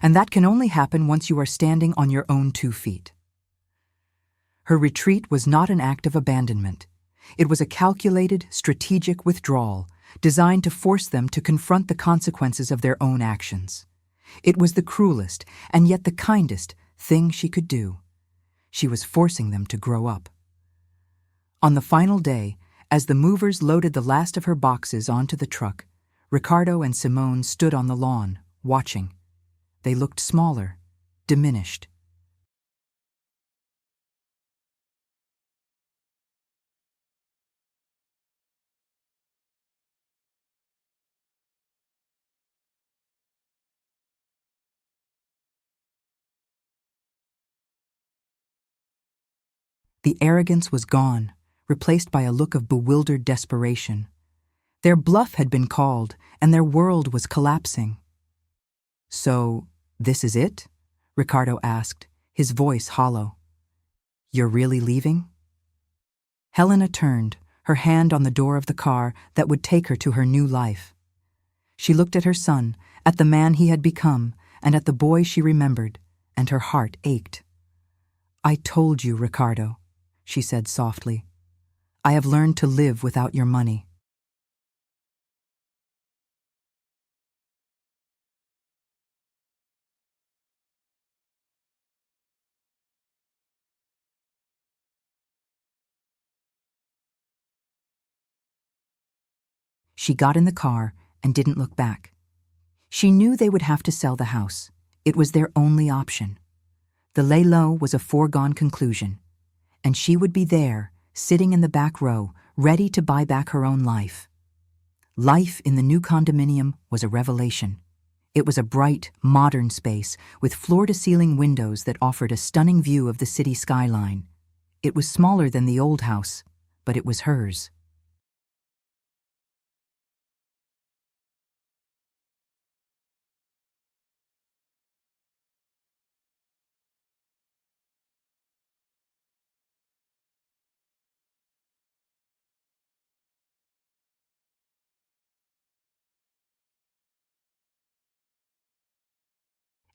And that can only happen once you are standing on your own 2 feet. Her retreat was not an act of abandonment. It was a calculated, strategic withdrawal designed to force them to confront the consequences of their own actions. It was the cruelest, and yet the kindest, thing she could do. She was forcing them to grow up. On the final day, as the movers loaded the last of her boxes onto the truck, Ricardo and Simone stood on the lawn, watching. They looked smaller, diminished. The arrogance was gone, replaced by a look of bewildered desperation. Their bluff had been called, and their world was collapsing. "So, this is it?" Ricardo asked, his voice hollow. "You're really leaving?" Helena turned, her hand on the door of the car that would take her to her new life. She looked at her son, at the man he had become, and at the boy she remembered, and her heart ached. "I told you, Ricardo," she said softly. "I have learned to live without your money." She got in the car and didn't look back. She knew they would have to sell the house. It was their only option. The lay low was a foregone conclusion, and she would be there, sitting in the back row, ready to buy back her own life. Life in the new condominium was a revelation. It was a bright, modern space with floor-to-ceiling windows that offered a stunning view of the city skyline. It was smaller than the old house, but it was hers.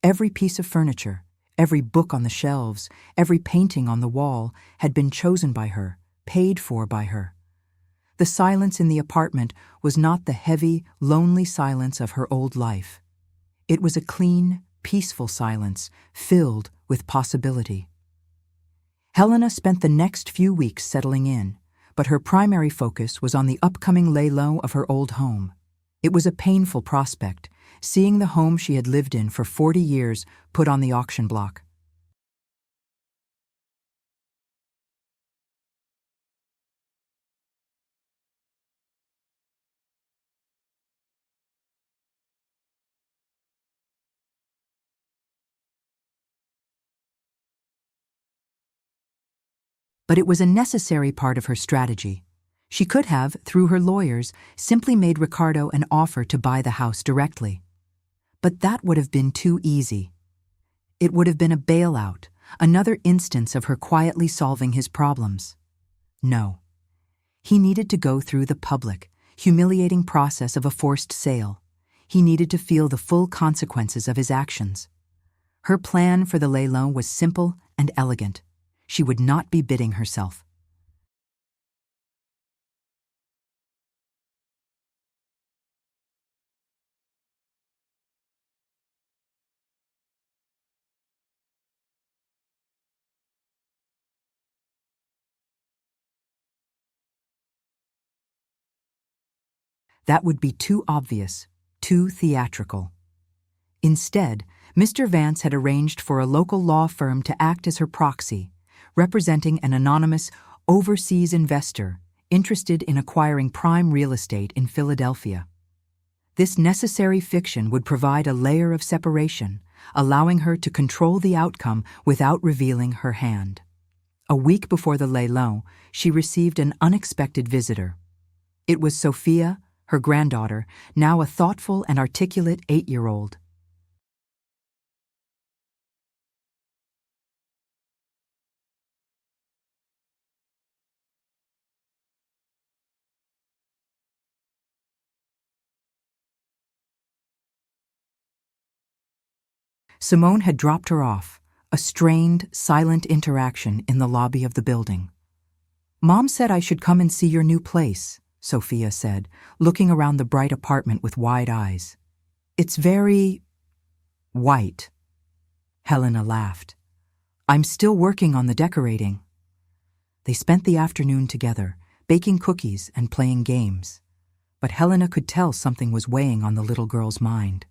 Every piece of furniture, every book on the shelves, every painting on the wall had been chosen by her, paid for by her. The silence in the apartment was not the heavy, lonely silence of her old life. It was a clean, peaceful silence filled with possibility. Helena spent the next few weeks settling in, but her primary focus was on the upcoming lay-low of her old home. It was a painful prospect, seeing the home she had lived in for 40 years put on the auction block. But it was a necessary part of her strategy. She could have, through her lawyers, simply made Ricardo an offer to buy the house directly. But that would have been too easy. It would have been a bailout, another instance of her quietly solving his problems. No. He needed to go through the public, humiliating process of a forced sale. He needed to feel the full consequences of his actions. Her plan for the lay-low was simple and elegant. She would not be bidding herself. That would be too obvious, too theatrical. Instead, Mr. Vance had arranged for a local law firm to act as her proxy, representing an anonymous overseas investor interested in acquiring prime real estate in Philadelphia. This necessary fiction would provide a layer of separation, allowing her to control the outcome without revealing her hand. A week before the lay-low, she received an unexpected visitor. It was Sophia, her granddaughter, now a thoughtful and articulate 8-year-old. Simone had dropped her off, a strained, silent interaction in the lobby of the building. "Mom said I should come and see your new place," Sophia said, looking around the bright apartment with wide eyes. "It's very white." Helena laughed. "I'm still working on the decorating." They spent the afternoon together, baking cookies and playing games. But Helena could tell something was weighing on the little girl's mind.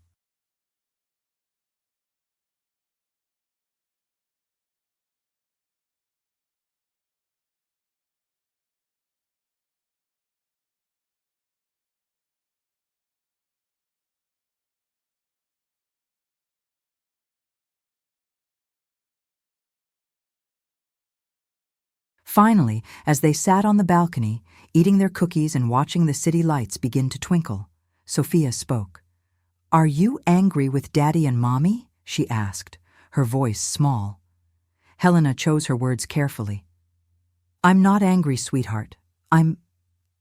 Finally, as they sat on the balcony, eating their cookies and watching the city lights begin to twinkle, Sophia spoke. "Are you angry with Daddy and Mommy?" she asked, her voice small. Helena chose her words carefully. "I'm not angry, sweetheart. I'm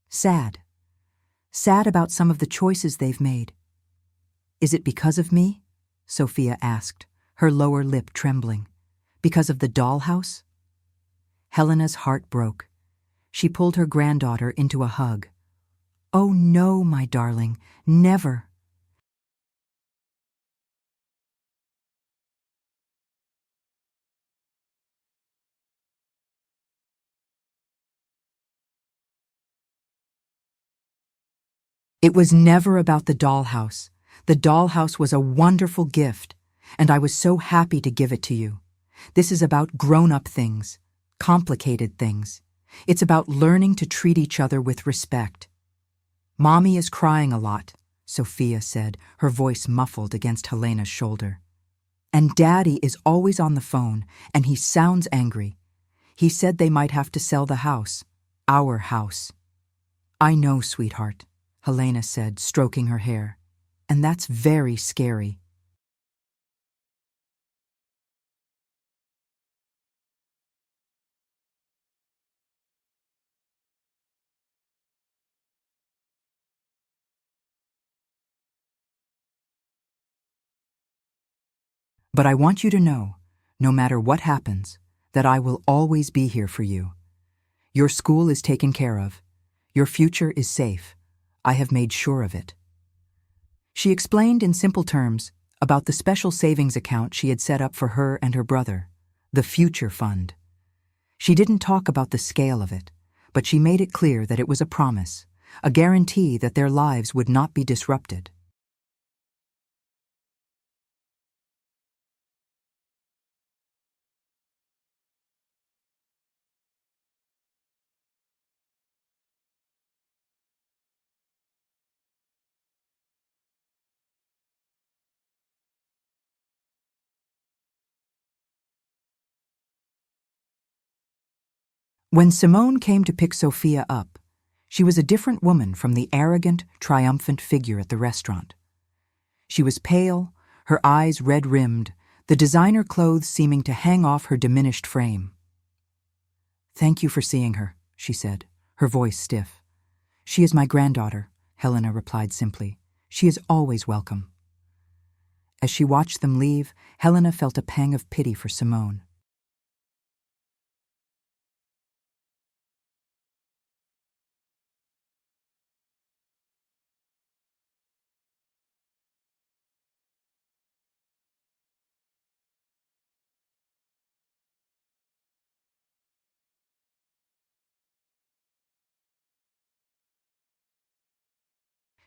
sad. Sad about some of the choices they've made." "Is it because of me?" Sophia asked, her lower lip trembling. "Because of the dollhouse?" Helena's heart broke. She pulled her granddaughter into a hug. "Oh no, my darling, never." It was never about the dollhouse. The dollhouse was a wonderful gift, and I was so happy to give it to you. This is about grown-up things, complicated things. It's about learning to treat each other with respect. Mommy is crying a lot, Sophia said, her voice muffled against Helena's shoulder. And Daddy is always on the phone, and he sounds angry. He said they might have to sell the house, our house. I know, sweetheart, Helena said, stroking her hair. And that's very scary. But I want you to know, no matter what happens, that I will always be here for you. Your school is taken care of. Your future is safe. I have made sure of it. She explained in simple terms about the special savings account she had set up for her and her brother, the Future Fund. She didn't talk about the scale of it, but she made it clear that it was a promise, a guarantee that their lives would not be disrupted. When Simone came to pick Sophia up, she was a different woman from the arrogant, triumphant figure at the restaurant. She was pale, her eyes red-rimmed, the designer clothes seeming to hang off her diminished frame. "Thank you for seeing her," she said, her voice stiff. "She is my granddaughter," Helena replied simply. "She is always welcome." As she watched them leave, Helena felt a pang of pity for Simone.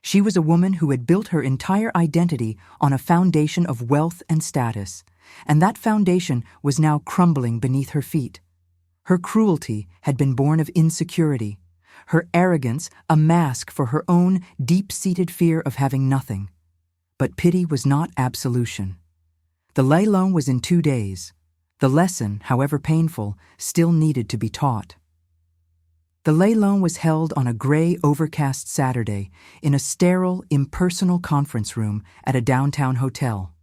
She was a woman who had built her entire identity on a foundation of wealth and status, and that foundation was now crumbling beneath her feet. Her cruelty had been born of insecurity, her arrogance a mask for her own deep-seated fear of having nothing. But pity was not absolution. The lay loan was in 2 days. The lesson, however painful, still needed to be taught. The lay loan was held on a gray, overcast Saturday in a sterile, impersonal conference room at a downtown hotel.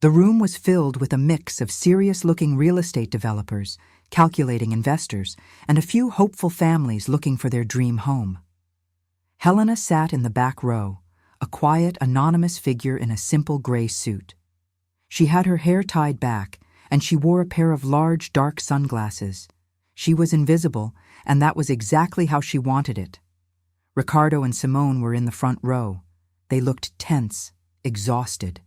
The room was filled with a mix of serious-looking real estate developers, calculating investors, and a few hopeful families looking for their dream home. Helena sat in the back row, a quiet, anonymous figure in a simple gray suit. She had her hair tied back, and she wore a pair of large, dark sunglasses. She was invisible, and that was exactly how she wanted it. Ricardo and Simone were in the front row. They looked tense, exhausted.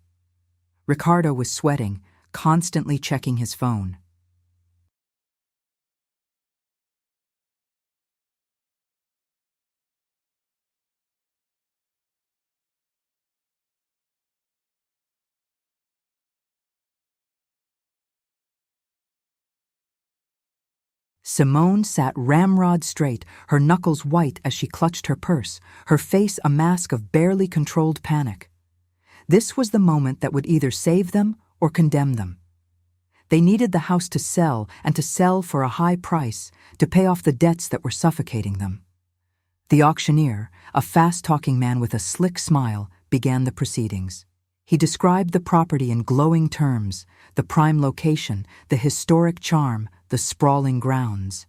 Ricardo was sweating, constantly checking his phone. Simone sat ramrod straight, her knuckles white as she clutched her purse, her face a mask of barely controlled panic. This was the moment that would either save them or condemn them. They needed the house to sell, and to sell for a high price, to pay off the debts that were suffocating them. The auctioneer, a fast-talking man with a slick smile, began the proceedings. He described the property in glowing terms, the prime location, the historic charm, the sprawling grounds.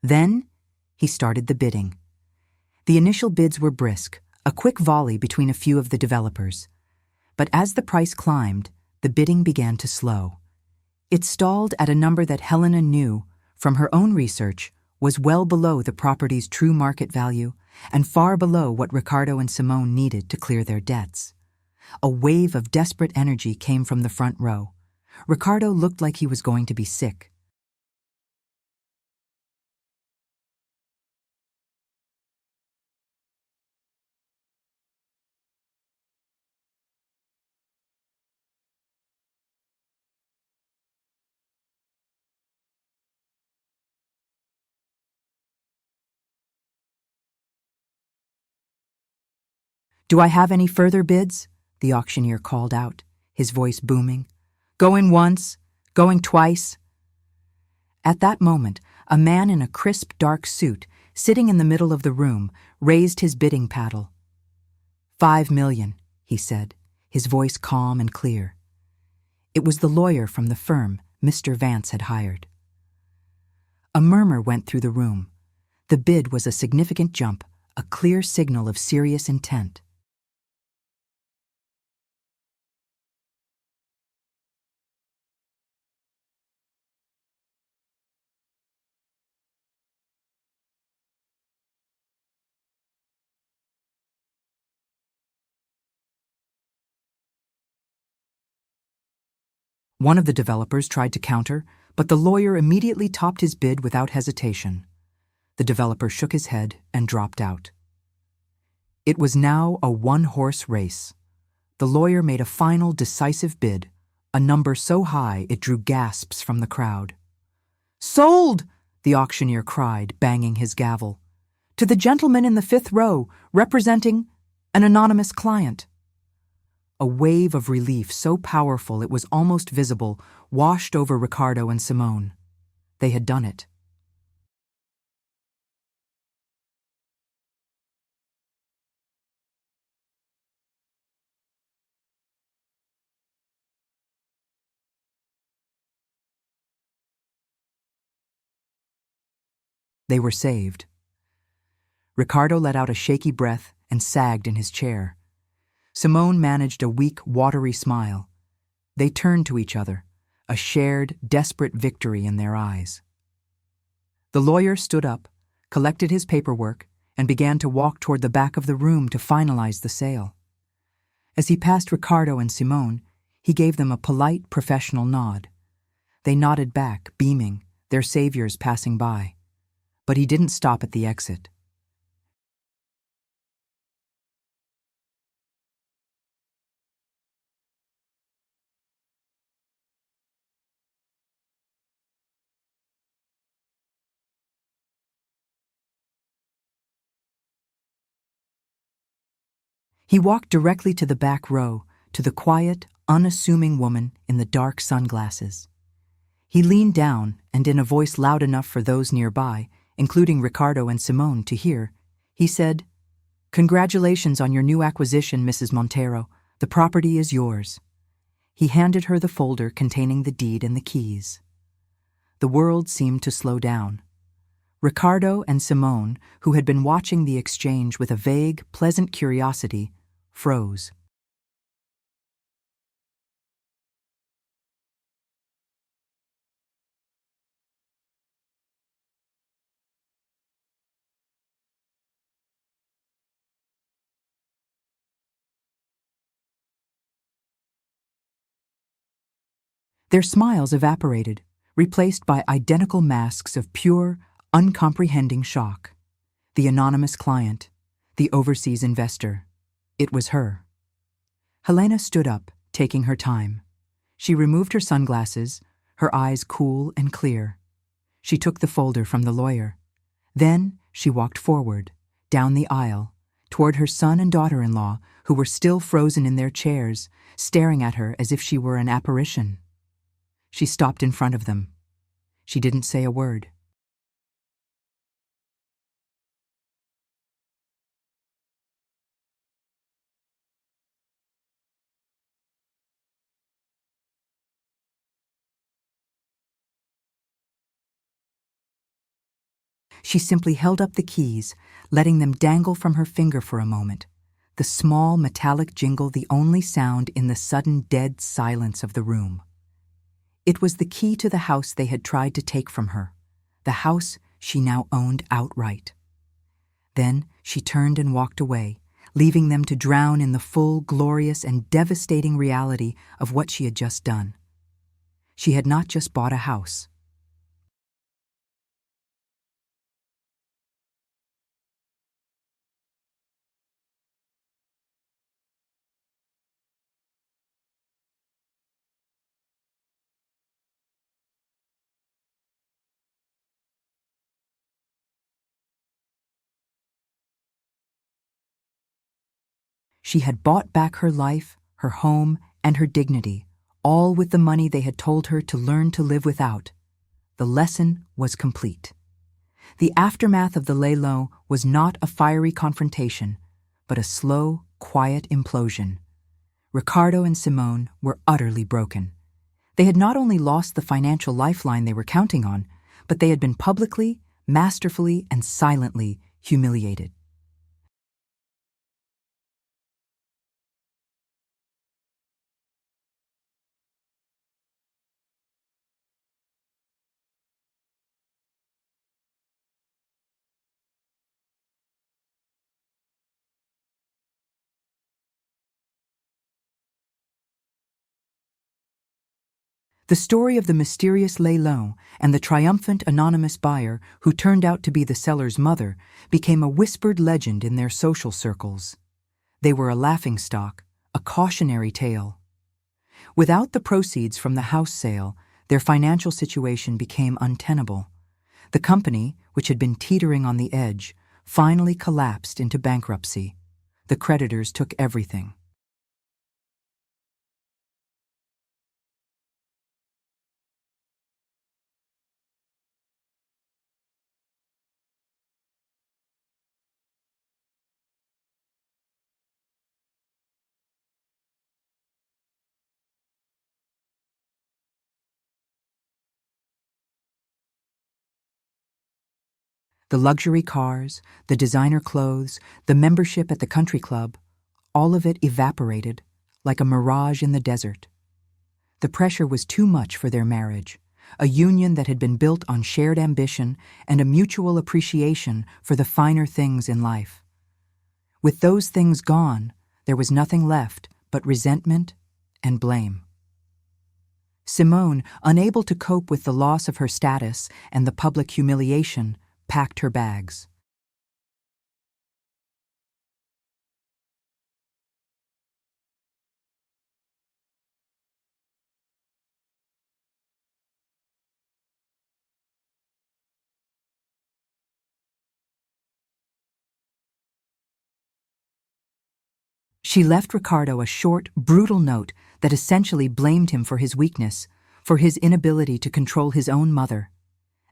Then, he started the bidding. The initial bids were brisk, a quick volley between a few of the developers. But as the price climbed, the bidding began to slow. It stalled at a number that Helena knew, from her own research, was well below the property's true market value and far below what Ricardo and Simone needed to clear their debts. A wave of desperate energy came from the front row. Ricardo looked like he was going to be sick. "Do I have any further bids?" the auctioneer called out, his voice booming. "Going once, going twice." At that moment, a man in a crisp, dark suit, sitting in the middle of the room, raised his bidding paddle. "5 million, he said, his voice calm and clear. It was the lawyer from the firm Mr. Vance had hired. A murmur went through the room. The bid was a significant jump, a clear signal of serious intent. One of the developers tried to counter, but the lawyer immediately topped his bid without hesitation. The developer shook his head and dropped out. It was now a one-horse race. The lawyer made a final, decisive bid, a number so high it drew gasps from the crowd. "Sold!" the auctioneer cried, banging his gavel. "To the gentleman in the 5th row, representing an anonymous client." A wave of relief so powerful it was almost visible washed over Ricardo and Simone. They had done it. They were saved. Ricardo let out a shaky breath and sagged in his chair. Simone managed a weak, watery smile. They turned to each other, a shared, desperate victory in their eyes. The lawyer stood up, collected his paperwork, and began to walk toward the back of the room to finalize the sale. As he passed Ricardo and Simone, he gave them a polite, professional nod. They nodded back, beaming, their saviors passing by. But he didn't stop at the exit. He walked directly to the back row, to the quiet, unassuming woman in the dark sunglasses. He leaned down, and in a voice loud enough for those nearby, including Ricardo and Simone, to hear, he said, "Congratulations on your new acquisition, Mrs. Montero. The property is yours." He handed her the folder containing the deed and the keys. The world seemed to slow down. Ricardo and Simone, who had been watching the exchange with a vague, pleasant curiosity, froze. Their smiles evaporated, replaced by identical masks of pure, uncomprehending shock. The anonymous client, the overseas investor. It was her. Helena stood up, taking her time. She removed her sunglasses, her eyes cool and clear. She took the folder from the lawyer. Then she walked forward, down the aisle, toward her son and daughter-in-law, who were still frozen in their chairs, staring at her as if she were an apparition. She stopped in front of them. She didn't say a word. She simply held up the keys, letting them dangle from her finger for a moment, the small metallic jingle the only sound in the sudden dead silence of the room. It was the key to the house they had tried to take from her, the house she now owned outright. Then she turned and walked away, leaving them to drown in the full, glorious, and devastating reality of what she had just done. She had not just bought a house. She had bought back her life, her home, and her dignity, all with the money they had told her to learn to live without. The lesson was complete. The aftermath of the Lelo was not a fiery confrontation, but a slow, quiet implosion. Ricardo and Simone were utterly broken. They had not only lost the financial lifeline they were counting on, but they had been publicly, masterfully, and silently humiliated. The story of the mysterious Lelo and the triumphant anonymous buyer who turned out to be the seller's mother became a whispered legend in their social circles. They were a laughingstock, a cautionary tale. Without the proceeds from the house sale, their financial situation became untenable. The company, which had been teetering on the edge, finally collapsed into bankruptcy. The creditors took everything. The luxury cars, the designer clothes, the membership at the country club, all of it evaporated like a mirage in the desert. The pressure was too much for their marriage, a union that had been built on shared ambition and a mutual appreciation for the finer things in life. With those things gone, there was nothing left but resentment and blame. Simone, unable to cope with the loss of her status and the public humiliation, packed her bags. She left Ricardo a short, brutal note that essentially blamed him for his weakness, for his inability to control his own mother.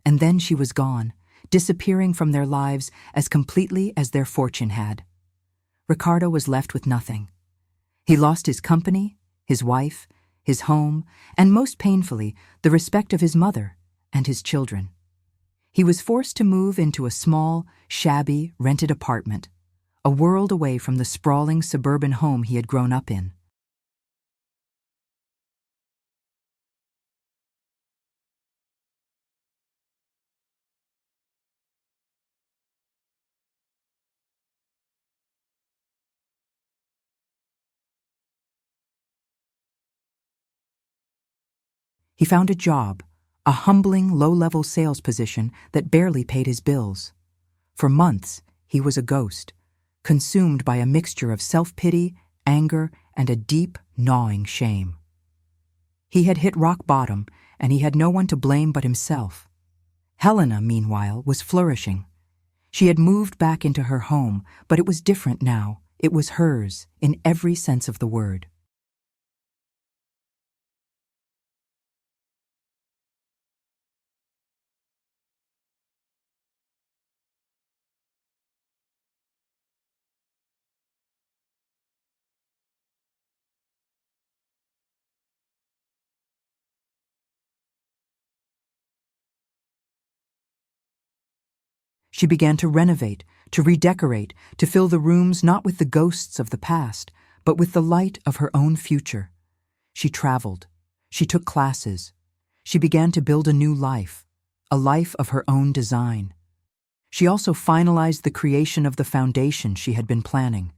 And then she was gone, disappearing from their lives as completely as their fortune had. Ricardo was left with nothing. He lost his company, his wife, his home, and most painfully, the respect of his mother and his children. He was forced to move into a small, shabby, rented apartment, a world away from the sprawling suburban home he had grown up in. He found a job, a humbling, low-level sales position that barely paid his bills. For months, he was a ghost, consumed by a mixture of self-pity, anger, and a deep, gnawing shame. He had hit rock bottom, and he had no one to blame but himself. Helena, meanwhile, was flourishing. She had moved back into her home, but it was different now. It was hers, in every sense of the word. She began to renovate, to redecorate, to fill the rooms not with the ghosts of the past, but with the light of her own future. She traveled. She took classes. She began to build a new life, a life of her own design. She also finalized the creation of the foundation she had been planning.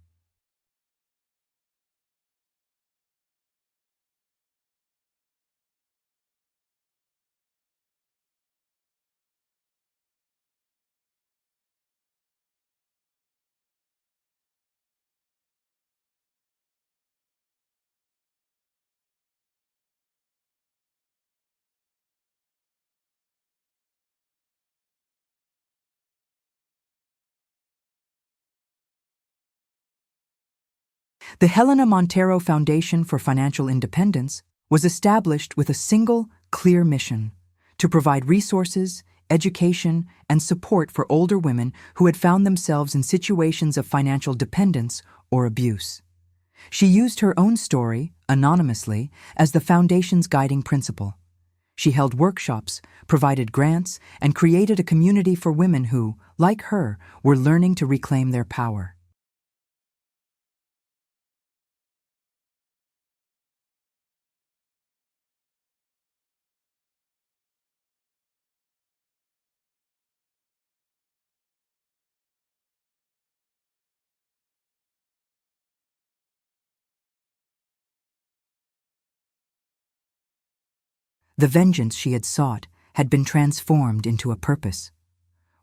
The Helena Montero Foundation for Financial Independence was established with a single, clear mission: to provide resources, education, and support for older women who had found themselves in situations of financial dependence or abuse. She used her own story, anonymously, as the foundation's guiding principle. She held workshops, provided grants, and created a community for women who, like her, were learning to reclaim their power. The vengeance she had sought had been transformed into a purpose.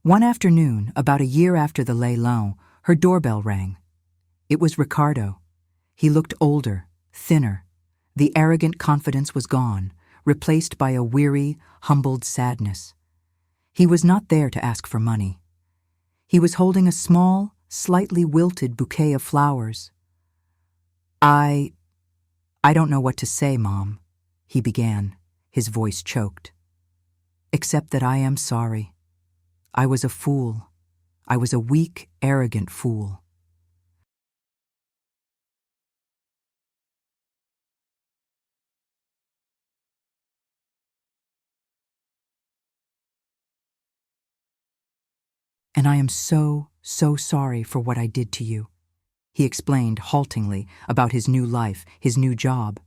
One afternoon, about a year after the Les Lons, her doorbell rang. It was Ricardo. He looked older, thinner. The arrogant confidence was gone, replaced by a weary, humbled sadness. He was not there to ask for money. He was holding a small, slightly wilted bouquet of flowers. I don't know what to say, Mom," he began, his voice choked. "Except that I am sorry. I was a fool. I was a weak, arrogant fool." "And I am so, so sorry for what I did to you," he explained haltingly about his new life, his new job.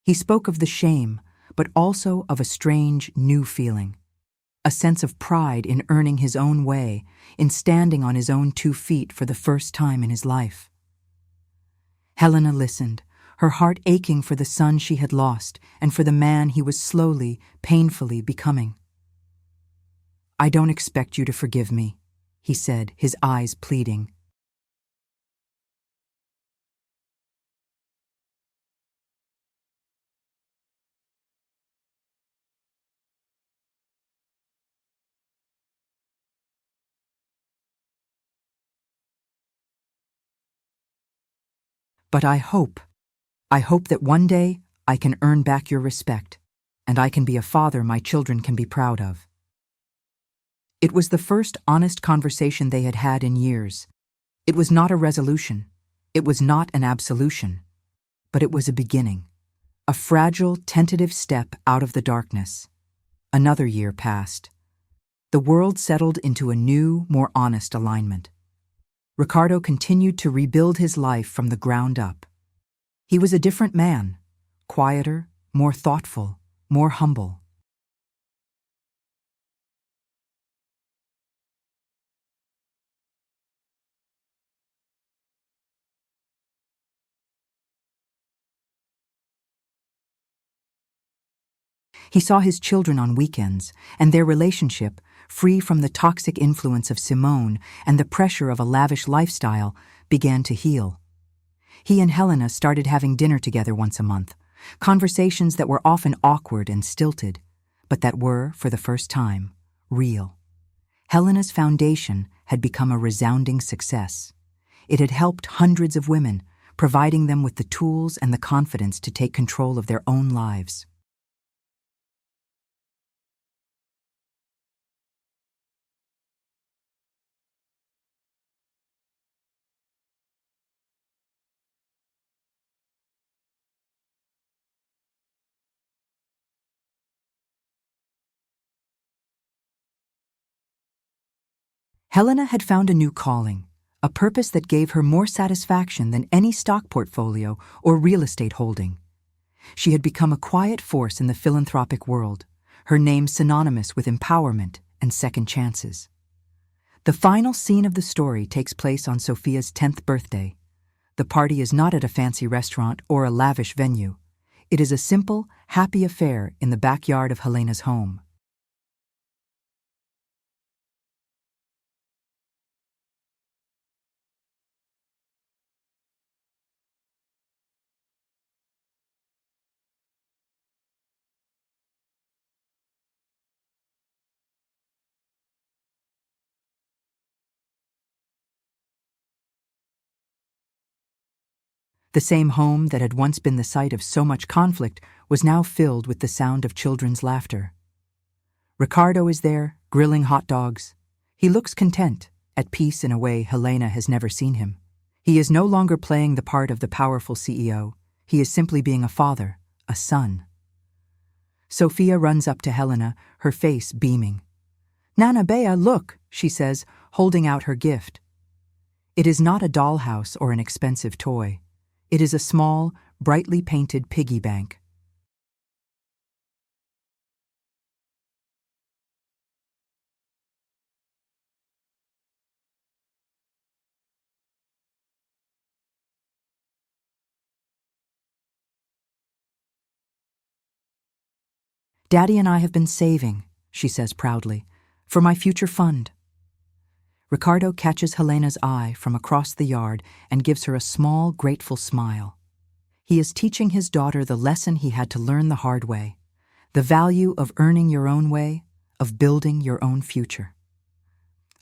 He spoke of the shame, but also of a strange, new feeling. A sense of pride in earning his own way, in standing on his own 2 feet for the first time in his life. Helena listened, her heart aching for the son she had lost and for the man he was slowly, painfully becoming. "I don't expect you to forgive me," he said, his eyes pleading. "But I hope that one day I can earn back your respect, and I can be a father my children can be proud of." It was the first honest conversation they had had in years. It was not a resolution. It was not an absolution. But it was a beginning. A fragile, tentative step out of the darkness. Another year passed. The world settled into a new, more honest alignment. Ricardo continued to rebuild his life from the ground up. He was a different man, quieter, more thoughtful, more humble. He saw his children on weekends, and their relationship, free from the toxic influence of Simone and the pressure of a lavish lifestyle, began to heal. He and Helena started having dinner together once a month, conversations that were often awkward and stilted, but that were, for the first time, real. Helena's foundation had become a resounding success. It had helped hundreds of women, providing them with the tools and the confidence to take control of their own lives. Helena had found a new calling, a purpose that gave her more satisfaction than any stock portfolio or real estate holding. She had become a quiet force in the philanthropic world, her name synonymous with empowerment and second chances. The final scene of the story takes place on Sophia's 10th birthday. The party is not at a fancy restaurant or a lavish venue. It is a simple, happy affair in the backyard of Helena's home. The same home that had once been the site of so much conflict was now filled with the sound of children's laughter. Ricardo is there, grilling hot dogs. He looks content, at peace in a way Helena has never seen him. He is no longer playing the part of the powerful CEO. He is simply being a father, a son. Sophia runs up to Helena, her face beaming. "Nana Bea, look," she says, holding out her gift. It is not a dollhouse or an expensive toy. It is a small, brightly painted piggy bank. "Daddy and I have been saving," she says proudly, "for my future fund." Ricardo catches Helena's eye from across the yard and gives her a small, grateful smile. He is teaching his daughter the lesson he had to learn the hard way, the value of earning your own way, of building your own future.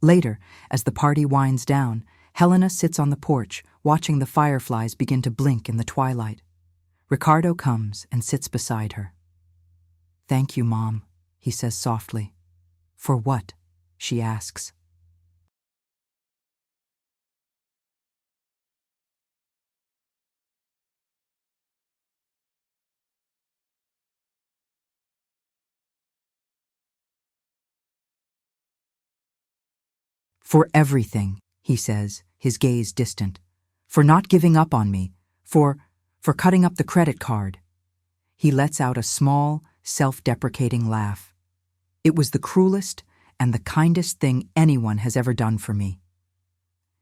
Later, as the party winds down, Helena sits on the porch, watching the fireflies begin to blink in the twilight. Ricardo comes and sits beside her. "Thank you, Mom," he says softly. "For what?" she asks. "For everything," he says, his gaze distant. "For not giving up on me. For cutting up the credit card." He lets out a small, self-deprecating laugh. "It was the cruelest and the kindest thing anyone has ever done for me."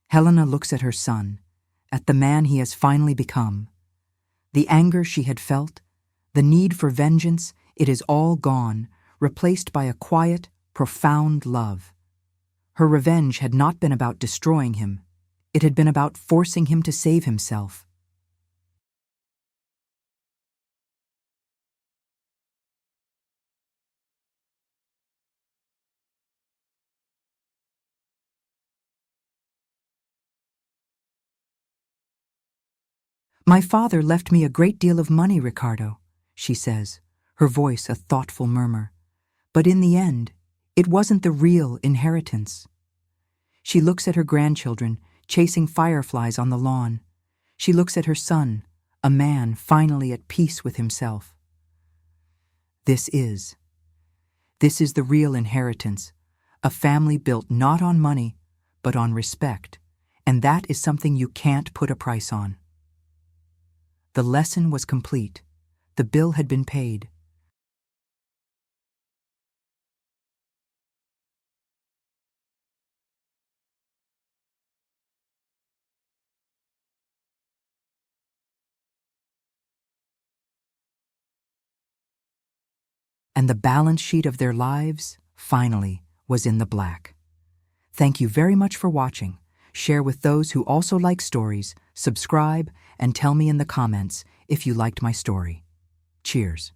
Helena looks at her son, at the man he has finally become. The anger she had felt, the need for vengeance, it is all gone, replaced by a quiet, profound love. Her revenge had not been about destroying him. It had been about forcing him to save himself. "My father left me a great deal of money, Ricardo," she says, her voice a thoughtful murmur. "But in the end, it wasn't the real inheritance." She looks at her grandchildren, chasing fireflies on the lawn. She looks at her son, a man finally at peace with himself. This is the real inheritance, a family built not on money, but on respect, and that is something you can't put a price on. The lesson was complete. The bill had been paid. And the balance sheet of their lives, finally, was in the black. Thank you very much for watching. Share with those who also like stories, subscribe, and tell me in the comments if you liked my story. Cheers.